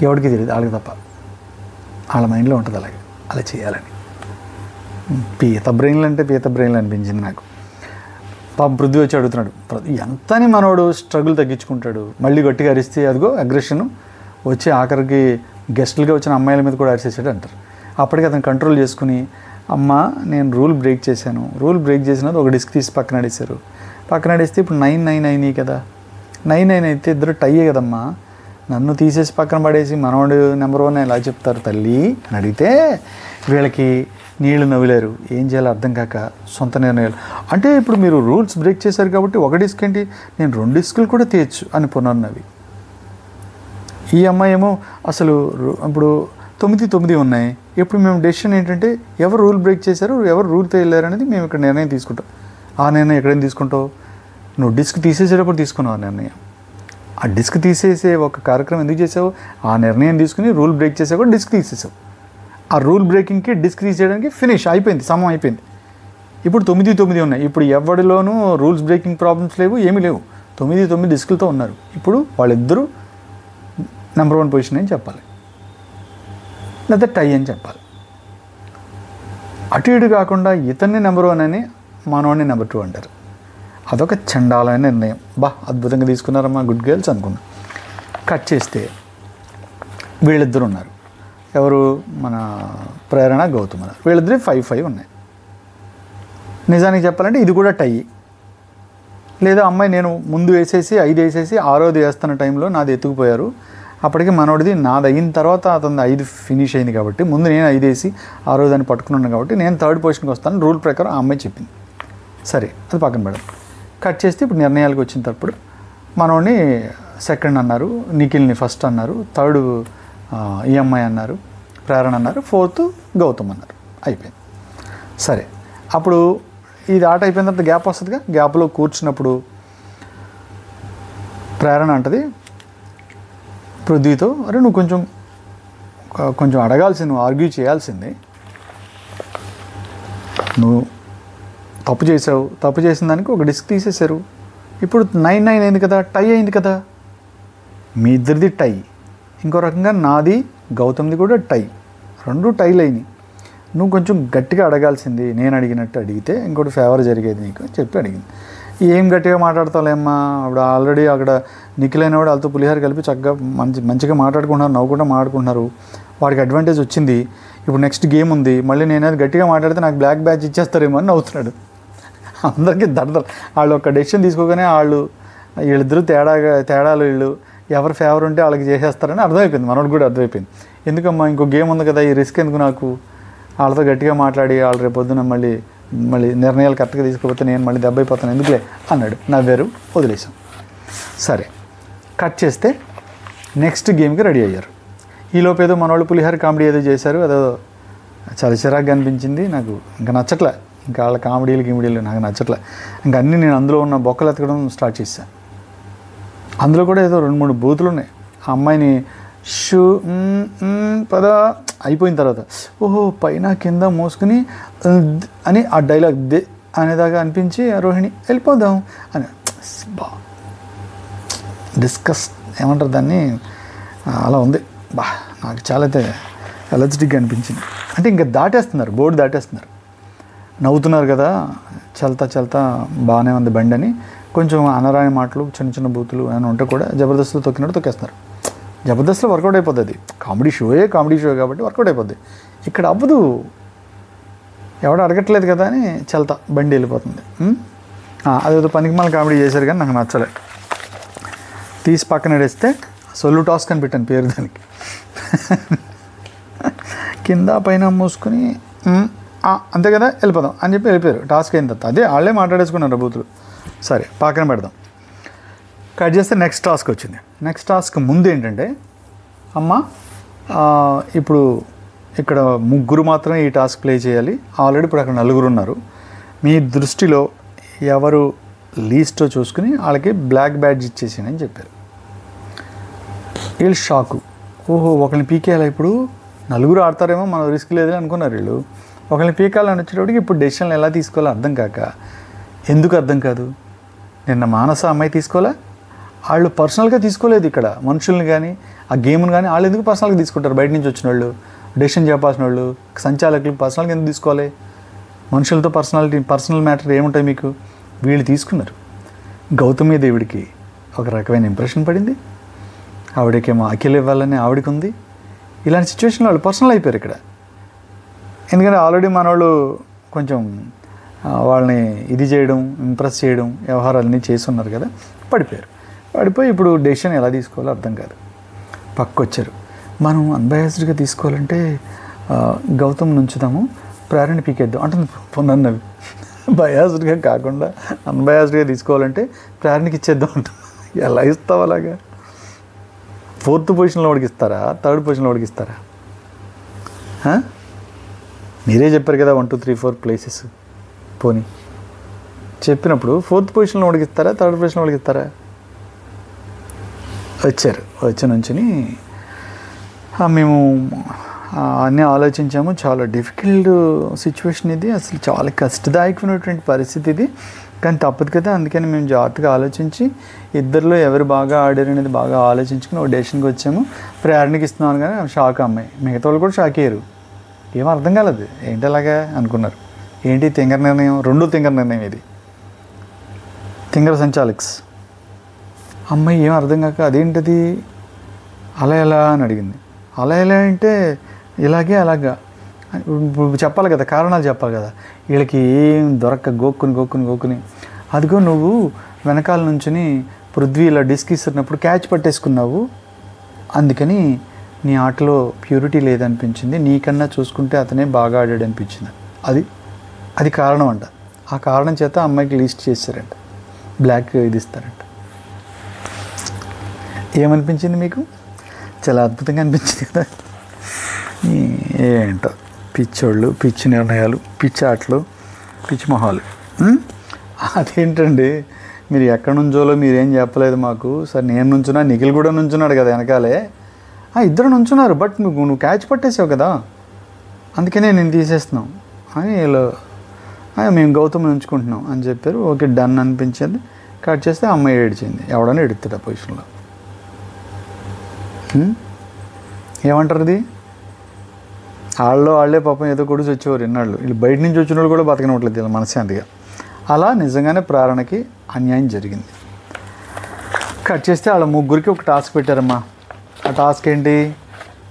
ఎవరికి తెలియదు, వాళ్ళకి తప్ప. వాళ్ళ మైండ్లో ఉంటుంది అలాగే, అలా చేయాలని. పీత బ్రెయిన్లు అనిపించింది నాకు. పాపం పృథ్వీ వచ్చి అడుగుతున్నాడు, ఎంతని మనోడు స్ట్రగుల్ తగ్గించుకుంటాడు, మళ్ళీ గట్టిగా అరిస్తే అదిగో అగ్రెషన్ వచ్చి ఆఖరికి గెస్టులుగా వచ్చిన అమ్మాయిల మీద కూడా అరిసేసాడు అంటారు. అప్పటికి అతను కంట్రోల్ చేసుకుని, అమ్మ నేను రూల్ బ్రేక్ చేసినది ఒక డిస్క్ తీసి పక్కన ఆడేస్తే ఇప్పుడు 9 అయినాయి కదా, 9 అయితే ఇద్దరు టైయే కదమ్మా, నన్ను తీసేసి పక్కన పడేసి మనోడు నెంబర్ 1 ఎలా చెప్తారు తల్లి అని అడిగితే వీళ్ళకి నీళ్లు నవ్వులేరు, ఏం చేయాలో అర్థం కాక సొంత నిర్ణయాలు. అంటే ఇప్పుడు మీరు రూల్స్ బ్రేక్ చేశారు కాబట్టి ఒక డిస్క్ ఏంటి, నేను 2 డిస్కులు కూడా తీయచ్చు అని పునర్నవి. ఈ అమ్మాయి ఏమో అసలు ఇప్పుడు 9 ఉన్నాయి. ఇప్పుడు మేము డెసిషన్ ఏంటంటే ఎవరు రూల్ బ్రేక్ చేశారు, ఎవరు రూల్ తేయలేరు అనేది మేము ఇక్కడ నిర్ణయం తీసుకుంటాం. ఆ నిర్ణయం ఎక్కడైనా తీసుకుంటావు, నువ్వు డిస్క్ తీసేసేటప్పుడు తీసుకున్నావు ఆ నిర్ణయం. ఆ డిస్క్ తీసేసే ఒక కార్యక్రమం ఎందుకు చేసావు, ఆ నిర్ణయం తీసుకుని రూల్ బ్రేక్ చేసావు కూడా డిస్క్ తీసేసావు. ఆ రూల్ బ్రేకింగ్కి డిస్క్ తీసేయడానికి ఫినిష్ అయిపోయింది, సమం అయిపోయింది. ఇప్పుడు 9 ఉన్నాయి. ఇప్పుడు ఎవరిలోనూ రూల్స్ బ్రేకింగ్ ప్రాబ్లమ్స్ లేవు, ఏమీ లేవు. 9 డిస్కులతో ఉన్నారు. ఇప్పుడు వాళ్ళిద్దరూ నెంబర్ 1 పొజిషన్ అని చెప్పాలి, లేదా టై అని చెప్పాలి. అటు ఇటు కాకుండా ఇతన్ని నెంబర్ 1 అని మనవాడిని నెంబర్ 2 అంటారు. అదొక చండాలమైన నిర్ణయం. అద్భుతంగా తీసుకున్నారమ్మా, గుడ్ గర్ల్స్ అనుకున్నా. కట్ చేస్తే వీళ్ళిద్దరు ఉన్నారు. ఎవరు? మన ప్రేరణ, గౌతమ్ అన్నారు. వీళ్ళిద్దరు 5-5 ఉన్నాయి. నిజానికి చెప్పాలంటే ఇది కూడా టై. లేదా అమ్మాయి నేను ముందు వేసేసి 5 వేసేసి 6వది వేస్తున్న టైంలో నాది ఎత్తుకుపోయారు. అప్పటికి మనోడిది నాది అయిన తర్వాత అతను 5 ఫినిష్ అయింది కాబట్టి ముందు నేను 5 వేసి 6వదాన్ని పట్టుకున్నాను కాబట్టి నేను 3rd పొజిషన్కి వస్తాను రూల్ ప్రకారం ఆ అమ్మాయి చెప్పింది. సరే, అది పక్కన పెడదాం. కట్ చేస్తే ఇప్పుడు నిర్ణయాలకు వచ్చినప్పుడు మనోడిని 2nd అన్నారు, నిఖిల్ని 1st అన్నారు, 3rd ఈ అమ్మాయి అన్నారు, ప్రేరణ అన్నారు, 4th గౌతమ్ అన్నారు. అయిపోయింది. సరే, అప్పుడు ఇది ఆట అయిపోయిన తర్వాత గ్యాప్ వస్తుందిగా. గ్యాప్లో కూర్చున్నప్పుడు ప్రేరణ అంటది పృథ్వీతో, అరే నువ్వు కొంచెం అడగాల్సింది, నువ్వు ఆర్గ్యూ చేయాల్సింది, నువ్వు తప్పు చేసావు, తప్పు చేసిన దానికి ఒక డిస్క్ తీసేశారు. ఇప్పుడు 9-9 అయింది కదా, టై అయింది కదా, మీ ఇద్దరిది టై. ఇంకో రకంగా నాది గౌతమ్ది కూడా టై, 2 టైలు అయినాయి. నువ్వు కొంచెం గట్టిగా అడగాల్సింది, నేను అడిగినట్టు అడిగితే ఇంకోటి ఫేవర్ జరిగేది నీకు అని చెప్పి అడిగింది. ఏం గట్టిగా మాట్లాడతావులేమ్మా, అప్పుడు ఆల్రెడీ అక్కడ నిఖిల్ అయినవాడు వాళ్ళతో పులిహార కలిపి చక్కగా మంచిగా మాట్లాడుకుంటున్నారు, నవ్వుకుంటూ మాట్లాడుకుంటున్నారు. వాడికి అడ్వాంటేజ్ వచ్చింది. ఇప్పుడు నెక్స్ట్ గేమ్ ఉంది, మళ్ళీ నేను అది గట్టిగా మాట్లాడితే నాకు బ్లాక్ బ్యాచ్ ఇచ్చేస్తారేమో అని నవ్వుతున్నాడు. అందరికీ దడదలు. వాళ్ళు ఒక డెసిషన్ తీసుకోగానే వీళ్ళిద్దరూ తేడాలు, వీళ్ళు ఎవరు ఫేవర్ ఉంటే వాళ్ళకి చేసేస్తారని అర్థమైపోయింది. మనోడు కూడా అర్థమైపోయింది. ఎందుకమ్మా ఇంకో గేమ్ ఉంది కదా, ఈ రిస్క్ ఎందుకు నాకు, వాళ్ళతో గట్టిగా మాట్లాడి వాళ్ళు రేపు పొద్దున మళ్ళీ నిర్ణయాలు కరెక్ట్గా తీసుకోకపోతే నేను మళ్ళీ దెబ్బ అయిపోతాను ఎందుకులే అన్నాడు. నవ్వారు, వదిలేసాం. సరే, కట్ చేస్తే నెక్స్ట్ గేమ్కి రెడీ అయ్యారు. ఈలోపు ఏదో మన వాళ్ళు పులిహార కామెడీ ఏదో చేశారు, అదో చాలా చిరాగ్గా అనిపించింది నాకు. ఇంకా నచ్చట్లే, ఇంకా వాళ్ళ కామెడీలు నాకు నచ్చట్లే. ఇంకా అన్నీ నేను అందులో ఉన్న బొక్కలు ఎతకడం స్టార్ట్ చేశాను. అందులో కూడా ఏదో 2-3 బూతులు ఉన్నాయి. ఆ అమ్మాయిని షూ పద అయిపోయిన తర్వాత ఓహో పైన కింద మోసుకుని అని ఆ డైలాగ్ దే అనేదాకా అనిపించి రోహిణి వెళ్ళిపోదాం అని డిస్కస్ ఏమంటారు దాన్ని, అలా ఉంది. నాకు చాలా అయితే ఎలర్జిటిక్గా అనిపించింది. అంటే ఇంకా దాటేస్తున్నారు, బోర్డు దాటేస్తున్నారు, నవ్వుతున్నారు కదా, చల్తా బాగానే ఉంది బండి అని కొంచెం అనరాని మాటలు, చిన్న బూతులు అని ఉంటే కూడా జబర్దస్త్లో తొక్కినట్టు తొక్కేస్తున్నారు. జబర్దస్త్లో వర్కౌట్ అయిపోతుంది, కామెడీ షో కాబట్టి వర్కౌట్ అయిపోద్ది. ఇక్కడ అవ్వదు, ఎవడ అడగట్లేదు కదా అని చల్తా బండి వెళ్ళిపోతుంది. అదేదో పనికిమాల కామెడీ చేశారు కానీ నాకు నచ్చలే. తీసి పక్కన వేస్తే సొల్లు టాస్క్ అని పెట్టాను పేరు దానికి. కింద పైన మూసుకొని అంతే కదా వెళ్ళిపోదాం అని చెప్పి వెళ్ళిపోయారు. టాస్క్ అయిన తర్వాత అదే వాళ్ళే మాట్లాడేసుకున్నారు బూతులు. సరే పక్కన పెడదాం. కట్ చేస్తే నెక్స్ట్ టాస్క్ వచ్చింది. నెక్స్ట్ టాస్క్ ముందు ఏంటంటే, అమ్మ ఇప్పుడు ఇక్కడ 3 మాత్రమే ఈ టాస్క్ ప్లే చేయాలి, ఆల్రెడీ ఇప్పుడు అక్కడ 4 ఉన్నారు, మీ దృష్టిలో ఎవరు లీస్టో చూసుకుని వాళ్ళకి బ్లాక్ బ్యాడ్జ్ ఇచ్చేసానని చెప్పారు. వీళ్ళు షాకు, ఓహో ఒకరిని పీకేయాలి, ఇప్పుడు 4 ఆడతారేమో మనం రిస్క్ లేదని అనుకున్నారు వీళ్ళు. ఒకరిని పీకాలని వచ్చేటప్పటికి ఇప్పుడు డెసిషన్లు ఎలా తీసుకోవాలో అర్థం కాక, ఎందుకు అర్థం కాదు, నిన్న మానస అమ్మాయి తీసుకోలే, వాళ్ళు పర్సనల్గా తీసుకోలేదు, ఇక్కడ మనుషుల్ని కానీ ఆ గేమ్ని కానీ వాళ్ళు ఎందుకు పర్సనల్గా తీసుకుంటారు, బయట నుంచి వచ్చిన వాళ్ళు, డెసిషన్ చెప్పాల్సిన వాళ్ళు, సంచాలకులు పర్సనల్గా ఎందుకు తీసుకోవాలి, మనుషులతో పర్సనల్ మ్యాటర్ ఏముంటాయి మీకు, వీళ్ళు తీసుకున్నారు. గౌతమి దేవుడికి ఒక రకమైన ఇంప్రెషన్ పడింది, ఆవిడకేమో అఖిల్ ఇవ్వాలని ఆవిడకి ఉంది. ఇలాంటి సిచ్యువేషన్లో వాళ్ళు పర్సనల్ అయిపోయారు ఇక్కడ. ఎందుకంటే ఆల్రెడీ మనవాళ్ళు కొంచెం వాళ్ళని ఇది చేయడం, ఇంప్రెస్ చేయడం, వ్యవహారాలన్నీ చేస్తున్నారు కదా, పడిపోయి ఇప్పుడు డెసిషన్ ఎలా తీసుకోవాలో అర్థం కాదు. పక్కొచ్చారు, మనం అన్బయాస్డ్గా తీసుకోవాలంటే గౌతమ్ నుంచుదాము, ప్రేరణ పీకేద్దాం అంటుంది పొన్నవి. బయాస్డ్గా కాకుండా అన్బయాస్డ్గా తీసుకోవాలంటే ప్రేరణకి ఇచ్చేద్దాం అంటుంది. ఎలా ఇస్తావు అలాగా? 4th పొజిషన్లో వాడికి ఇస్తారా, 3rd పొజిషన్లో వాడికి ఇస్తారా? మీరే చెప్పారు కదా 1 2 3 4 ప్లేసెస్, పోనీ చెప్పినప్పుడు 4th పొజిషన్లో వాడికి ఇస్తారా, 3rd పొజిషన్లో వాడికి ఇస్తారా? వచ్చి నుంచుని మేము అన్నీ ఆలోచించాము, చాలా డిఫికల్ట్ సిచ్యువేషన్ ఇది, అసలు చాలా కష్టదాయకమైనటువంటి పరిస్థితి ఇది, కానీ తప్పదు కదా, అందుకని మేము జాగ్రత్తగా ఆలోచించి ఇద్దరిలో ఎవరు బాగా ఆడారు అనేది బాగా ఆలోచించుకుని ఒక డెసిషన్కి వచ్చాము. ప్రేరణకి ఇస్తున్నాను కానీ షాక్ అమ్మాయి, మిగతా వాళ్ళు కూడా షాక్ అయ్యారు. ఏం అర్థం కాలేదు, ఏంటి అలాగా అనుకున్నారు. ఏంటి తింగర నిర్ణయం, రెండో తింగర నిర్ణయం ఇది, తింగర సంచాలక్స్. అమ్మాయి ఏం అర్థం కాక అదేంటిది అలా ఎలా అని అడిగింది. అలా ఎలా అంటే ఇలాగే అలాగా చెప్పాలి కదా, కారణాలు చెప్పాలి కదా. వీళ్ళకి ఏం దొరక్క గోక్కుని అదిగో నువ్వు వెనకాల నుంచుని పృథ్వీ ఇలా డిస్క్ ఇస్తున్నప్పుడు క్యాచ్ పట్టేసుకున్నావు, అందుకని నీ ఆటలో ప్యూరిటీ లేదనిపించింది, నీకన్నా చూసుకుంటే అతనే బాగా ఆడాడు అనిపించింది. అది కారణం అంట. ఆ కారణం చేత అమ్మాయికి లిస్ట్ చేశారంట, బ్లాక్ ఇది ఇస్తారంట. ఏమనిపించింది మీకు? చాలా అద్భుతంగా అనిపించింది కదా. ఏంటో పిచ్చోళ్ళు, పిచ్చి నిర్ణయాలు, పిచ్చి ఆటలు, పిచ్చి మొహాలు. అదేంటండి మీరు ఎక్కడి నుంచోలో మీరేం చెప్పలేదు మాకు. సరే నేను నుంచున్నా, నిఖిల్ కూడా నుంచున్నాడు కదా వెనకాలే. ఇద్దరు నుంచున్నారు, బట్ నువ్వు క్యాచ్ పట్టేసావు కదా, అందుకనే నేను తీసేస్తున్నాం అని వీళ్ళు మేము గౌతమ్ ఉంచుకుంటున్నాం అని చెప్పారు. ఓకే డన్ అనిపించింది. కట్ చేస్తే అమ్మాయి ఏడిచింది. ఎవడన్నా ఎడుతాడు ఆ పొజిషన్లో. ఏమంటారు ఇది? వాళ్ళే పాపం ఏదో కూడా వచ్చేవారు ఎన్నాళ్ళు. వీళ్ళు బయట నుంచి వచ్చిన వాళ్ళు కూడా బతకనట్లేదు ఇలా మనశ్శాంతిగా. అలా నిజంగానే ప్రేరణకి అన్యాయం జరిగింది. కట్ చేస్తే వాళ్ళ ముగ్గురికి ఒక టాస్క్ పెట్టారమ్మా. ఆ టాస్క్ ఏంటి?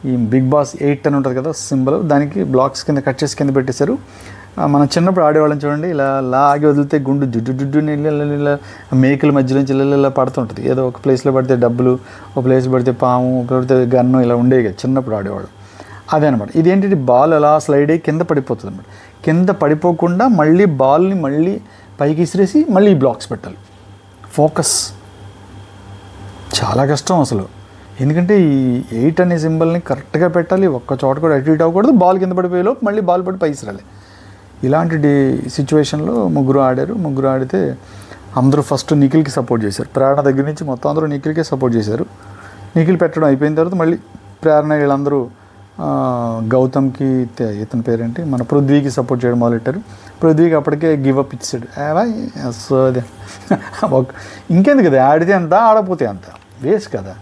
ఈ బిగ్ బాస్ 8 అని ఉంటుంది కదా సింబల్, దానికి బ్లాక్స్ కింద కట్ చేసి కింద పెట్టేశారు. మనం చిన్నప్పుడు ఆడేవాళ్ళని చూడండి, ఇలా లాగి వదిలితే గుండు జుడ్డు ఇలా మేకుల మధ్యలోంచి ఇలా పడుతుంటుంది. ఏదో ఒక ప్లేస్లో పడితే డబ్బులు, ఒక ప్లేస్ పడితే పాము, పడితే గన్ను, ఇలా ఉండేవి కదా చిన్నప్పుడు ఆడేవాళ్ళు. అదే అనమాట. ఇదేంటి, బాల్ అలా స్లైడ్ అయ్యి కింద పడిపోతుంది అనమాట. కింద పడిపోకుండా మళ్ళీ బాల్ని మళ్ళీ పైకి ఇసిరేసి మళ్ళీ బ్లాక్స్ పెట్టాలి. ఫోకస్ చాలా కష్టం అసలు. ఎందుకంటే ఈ 8 అనే సింబల్ని కరెక్ట్గా పెట్టాలి, ఒక్క చోట కూడా అటు ఇటు అవ్వకూడదు, బాల్ కింద పడిపోయేలోపు మళ్ళీ బాల్ పడి పైకి ఇసిరాలి. ఇలాంటి సిచ్యువేషన్లో ముగ్గురు ఆడితే అందరూ ఫస్ట్ నిఖిల్కి సపోర్ట్ చేశారు. ప్రేరణ దగ్గర నుంచి మొత్తం అందరూ నిఖిల్కే సపోర్ట్ చేశారు. నిఖిల్ పెట్టడం అయిపోయిన తర్వాత మళ్ళీ ప్రేరణ వీళ్ళందరూ గౌతమ్కి, ఇతని పేరేంటి, మన పృథ్వీకి సపోర్ట్ చేయడం మొదలెట్టారు. పృథ్వీకి అప్పటికే గివ్ అప్ ఇచ్చాడు. సో అదే ఇంకెందుకు కదా, ఆడితే అంత ఆడపోతే అంత వేస్ట్ కదా.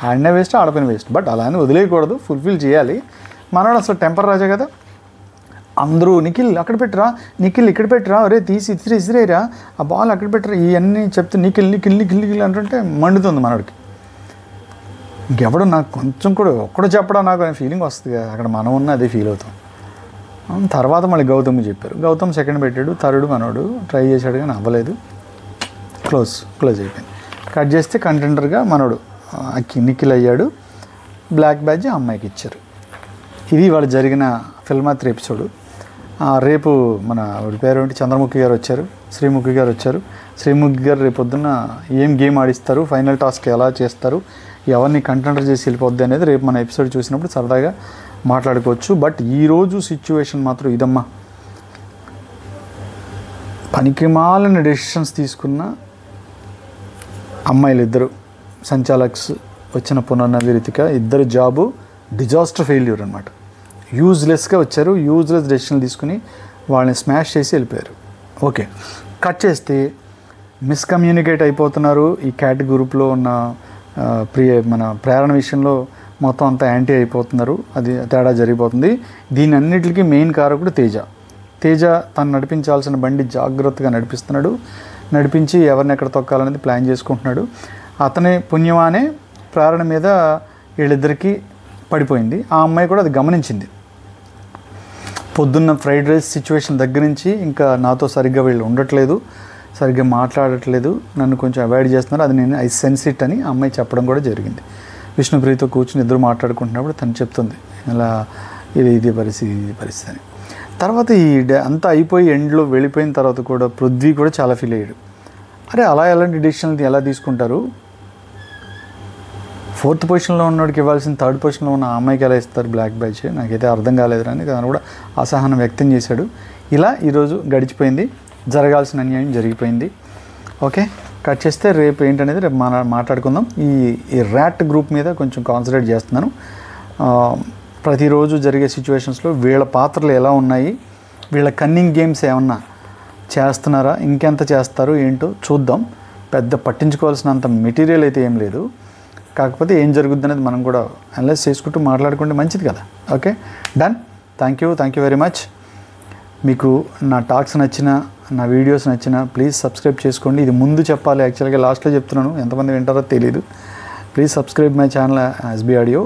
ఆడినా వేస్ట్, ఆడపోయిన వేస్ట్. బట్ అలా అని వదిలేయకూడదు, ఫుల్ఫిల్ చేయాలి. మనవాడు అసలు టెంపర్ రాజా కదా. అందరూ నిఖిల్ అక్కడ పెట్టరా, నిఖిల్ ఇక్కడ పెట్టరా, ఒరే తీసి ఇసిరేరా, ఆ బాల్ అక్కడ పెట్టరా, ఇవన్నీ చెప్తే నిఖిల్ అంటుంటే మండుతుంది మనవాడికి. ఇంకెవడో నాకు కొంచెం కూడా ఒక్కడో చెప్పడం నాకు అనే ఫీలింగ్ వస్తుంది కదా, అక్కడ మనం ఉన్న అదే ఫీల్ అవుతాం. తర్వాత మళ్ళీ గౌతమ్ చెప్పారు. గౌతమ్ సెకండ్ పెట్టాడు, థర్డ్ మనోడు ట్రై చేశాడు కానీ అవ్వలేదు. క్లోజ్ అయిపోయింది. కట్ చేస్తే కంటెండర్గా మనోడు నిఖిల్ అయ్యాడు. బ్లాక్ బ్యాడ్జ్ అమ్మాయికి ఇచ్చారు. ఇది ఇవాళ జరిగిన ఫిల్మాత్రి ఎపిసోడు. రేపు మన పేరు ఏంటి, చంద్రముఖి గారు వచ్చారు, శ్రీముఖి గారు వచ్చారు. శ్రీముఖి గారు రేపు పొద్దున్న ఏం గేమ్ ఆడిస్తారు, ఫైనల్ టాస్క్ ఎలా చేస్తారు, ఎవరిని కంటెండర్ చేసి వెళ్ళిపోద్ది అనేది రేపు మన ఎపిసోడ్ చూసినప్పుడు సరదాగా మాట్లాడుకోవచ్చు. బట్ ఈరోజు సిచ్యువేషన్ మాత్రం ఇదమ్మా. పనికిమాలిన డెసిషన్స్ తీసుకున్న అమ్మాయిలు ఇద్దరు, సంచాలక్స్ వచ్చిన పునర్నవి రితిక, ఇద్దరు జాబు డిజాస్టర్ ఫెయిల్యూర్ అనమాట. యూజ్లెస్గా వచ్చారు, యూజ్లెస్ డెసిషన్ తీసుకుని వాళ్ళని స్మాష్ చేసి వెళ్ళిపోయారు. ఓకే, కట్ చేస్తే మిస్కమ్యూనికేట్ అయిపోతున్నారు. ఈ క్యాట్ గ్రూప్లో ఉన్న మన ప్రేరణ విషయంలో మొత్తం అంతా యాంటీ అయిపోతున్నారు. అది తేడా జరిగిపోతుంది. దీని అన్నిటికీ మెయిన్ కారకుడు తేజ తను నడిపించాల్సిన బండి జాగ్రత్తగా నడిపించి ఎవరిని ఎక్కడ తొక్కాలనేది ప్లాన్ చేసుకుంటున్నాడు. అతని పుణ్యమానే ప్రేరణ మీద వీళ్ళిద్దరికీ పడిపోయింది. ఆ అమ్మాయి కూడా అది గమనించింది. పొద్దున్న ఫ్రైడ్ రైస్ సిచ్యువేషన్ దగ్గర నుంచి ఇంకా నాతో సరిగ్గా వీళ్ళు ఉండట్లేదు, సరిగ్గా మాట్లాడట్లేదు, నన్ను కొంచెం అవాయిడ్ చేస్తున్నారు, అది నేను ఐ సెన్స్ ఇట్ అని అమ్మాయి చెప్పడం కూడా జరిగింది. విష్ణుప్రియతో కూర్చుని ఇద్దరు మాట్లాడుకుంటున్నప్పుడు తను చెప్తుంది ఇలా ఇది పరిస్థితి అని. తర్వాత అంతా అయిపోయి ఎండ్లో వెళ్ళిపోయిన తర్వాత కూడా పృథ్వీ కూడా చాలా ఫీల్ అయ్యాడు. అరే అలా ఎలాంటి డెసిషన్లు ఎలా తీసుకుంటారు, 4th పొజిషన్లో ఉన్నవాడికి ఇవ్వాల్సిన 3rd పొజిషన్లో ఉన్న అమ్మాయికి ఎలా ఇస్తారు బ్లాక్ బ్యాచ్, నాకైతే అర్థం కాలేదు అని తను కూడా అసహనం వ్యక్తం చేశాడు. ఇలా ఈరోజు గడిచిపోయింది, జరగాల్సిన అన్యాయం జరిగిపోయింది. ఓకే, కట్ చేస్తే రేపు ఏంటనేది రేపు మాట్లాడుకుందాం. ఈ ర్యాట్ గ్రూప్ మీద కొంచెం కాన్సన్ట్రేట్ చేస్తున్నాను. ప్రతిరోజు జరిగే సిచ్యువేషన్స్లో వీళ్ళ పాత్రలు ఎలా ఉన్నాయి, వీళ్ళ కన్నింగ్ గేమ్స్ ఏమన్నా చేస్తున్నారా, ఇంకెంత చేస్తారు ఏంటో చూద్దాం. పెద్ద పట్టించుకోవాల్సినంత మెటీరియల్ అయితే ఏం లేదు. కాకపోతే ఏం జరుగుద్ది అనేది మనం కూడా అనలైజ్ చేసుకుంటూ మాట్లాడుకుంటే మంచిది కదా. Okay, done. Thank you very much. మీకు నా టాక్స్ నచ్చిన, నా వీడియోస్ నచ్చిన ప్లీజ్ సబ్స్క్రైబ్ చేసుకోండి. ఇది ముందు చెప్పాలి, యాక్చువల్గా లాస్ట్లో చెప్తున్నాను, ఎంతమంది వింటారో తెలియదు. Please subscribe my channel SB audio.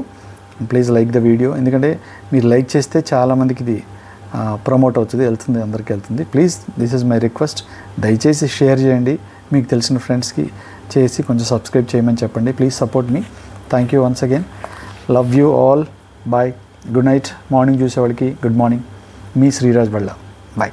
Please like the video, ఎందుకంటే మీరు లైక్ చేస్తే చాలామందికి ఇది ప్రమోట్ అవుతుంది, అందరికీ వెళ్తుంది. Please, this is my request. దయచేసి షేర్ చేయండి, మీకు తెలిసిన ఫ్రెండ్స్కి చేసి కొంచెం సబ్స్క్రైబ్ చేయమని చెప్పండి. Please support me. Thank you once again. Love you all. Bye. Good night. Morning చూసేవాళ్ళకి గుడ్ మార్నింగ్. మీ శ్రీరాజ్ బళ్ళ. బాయ్.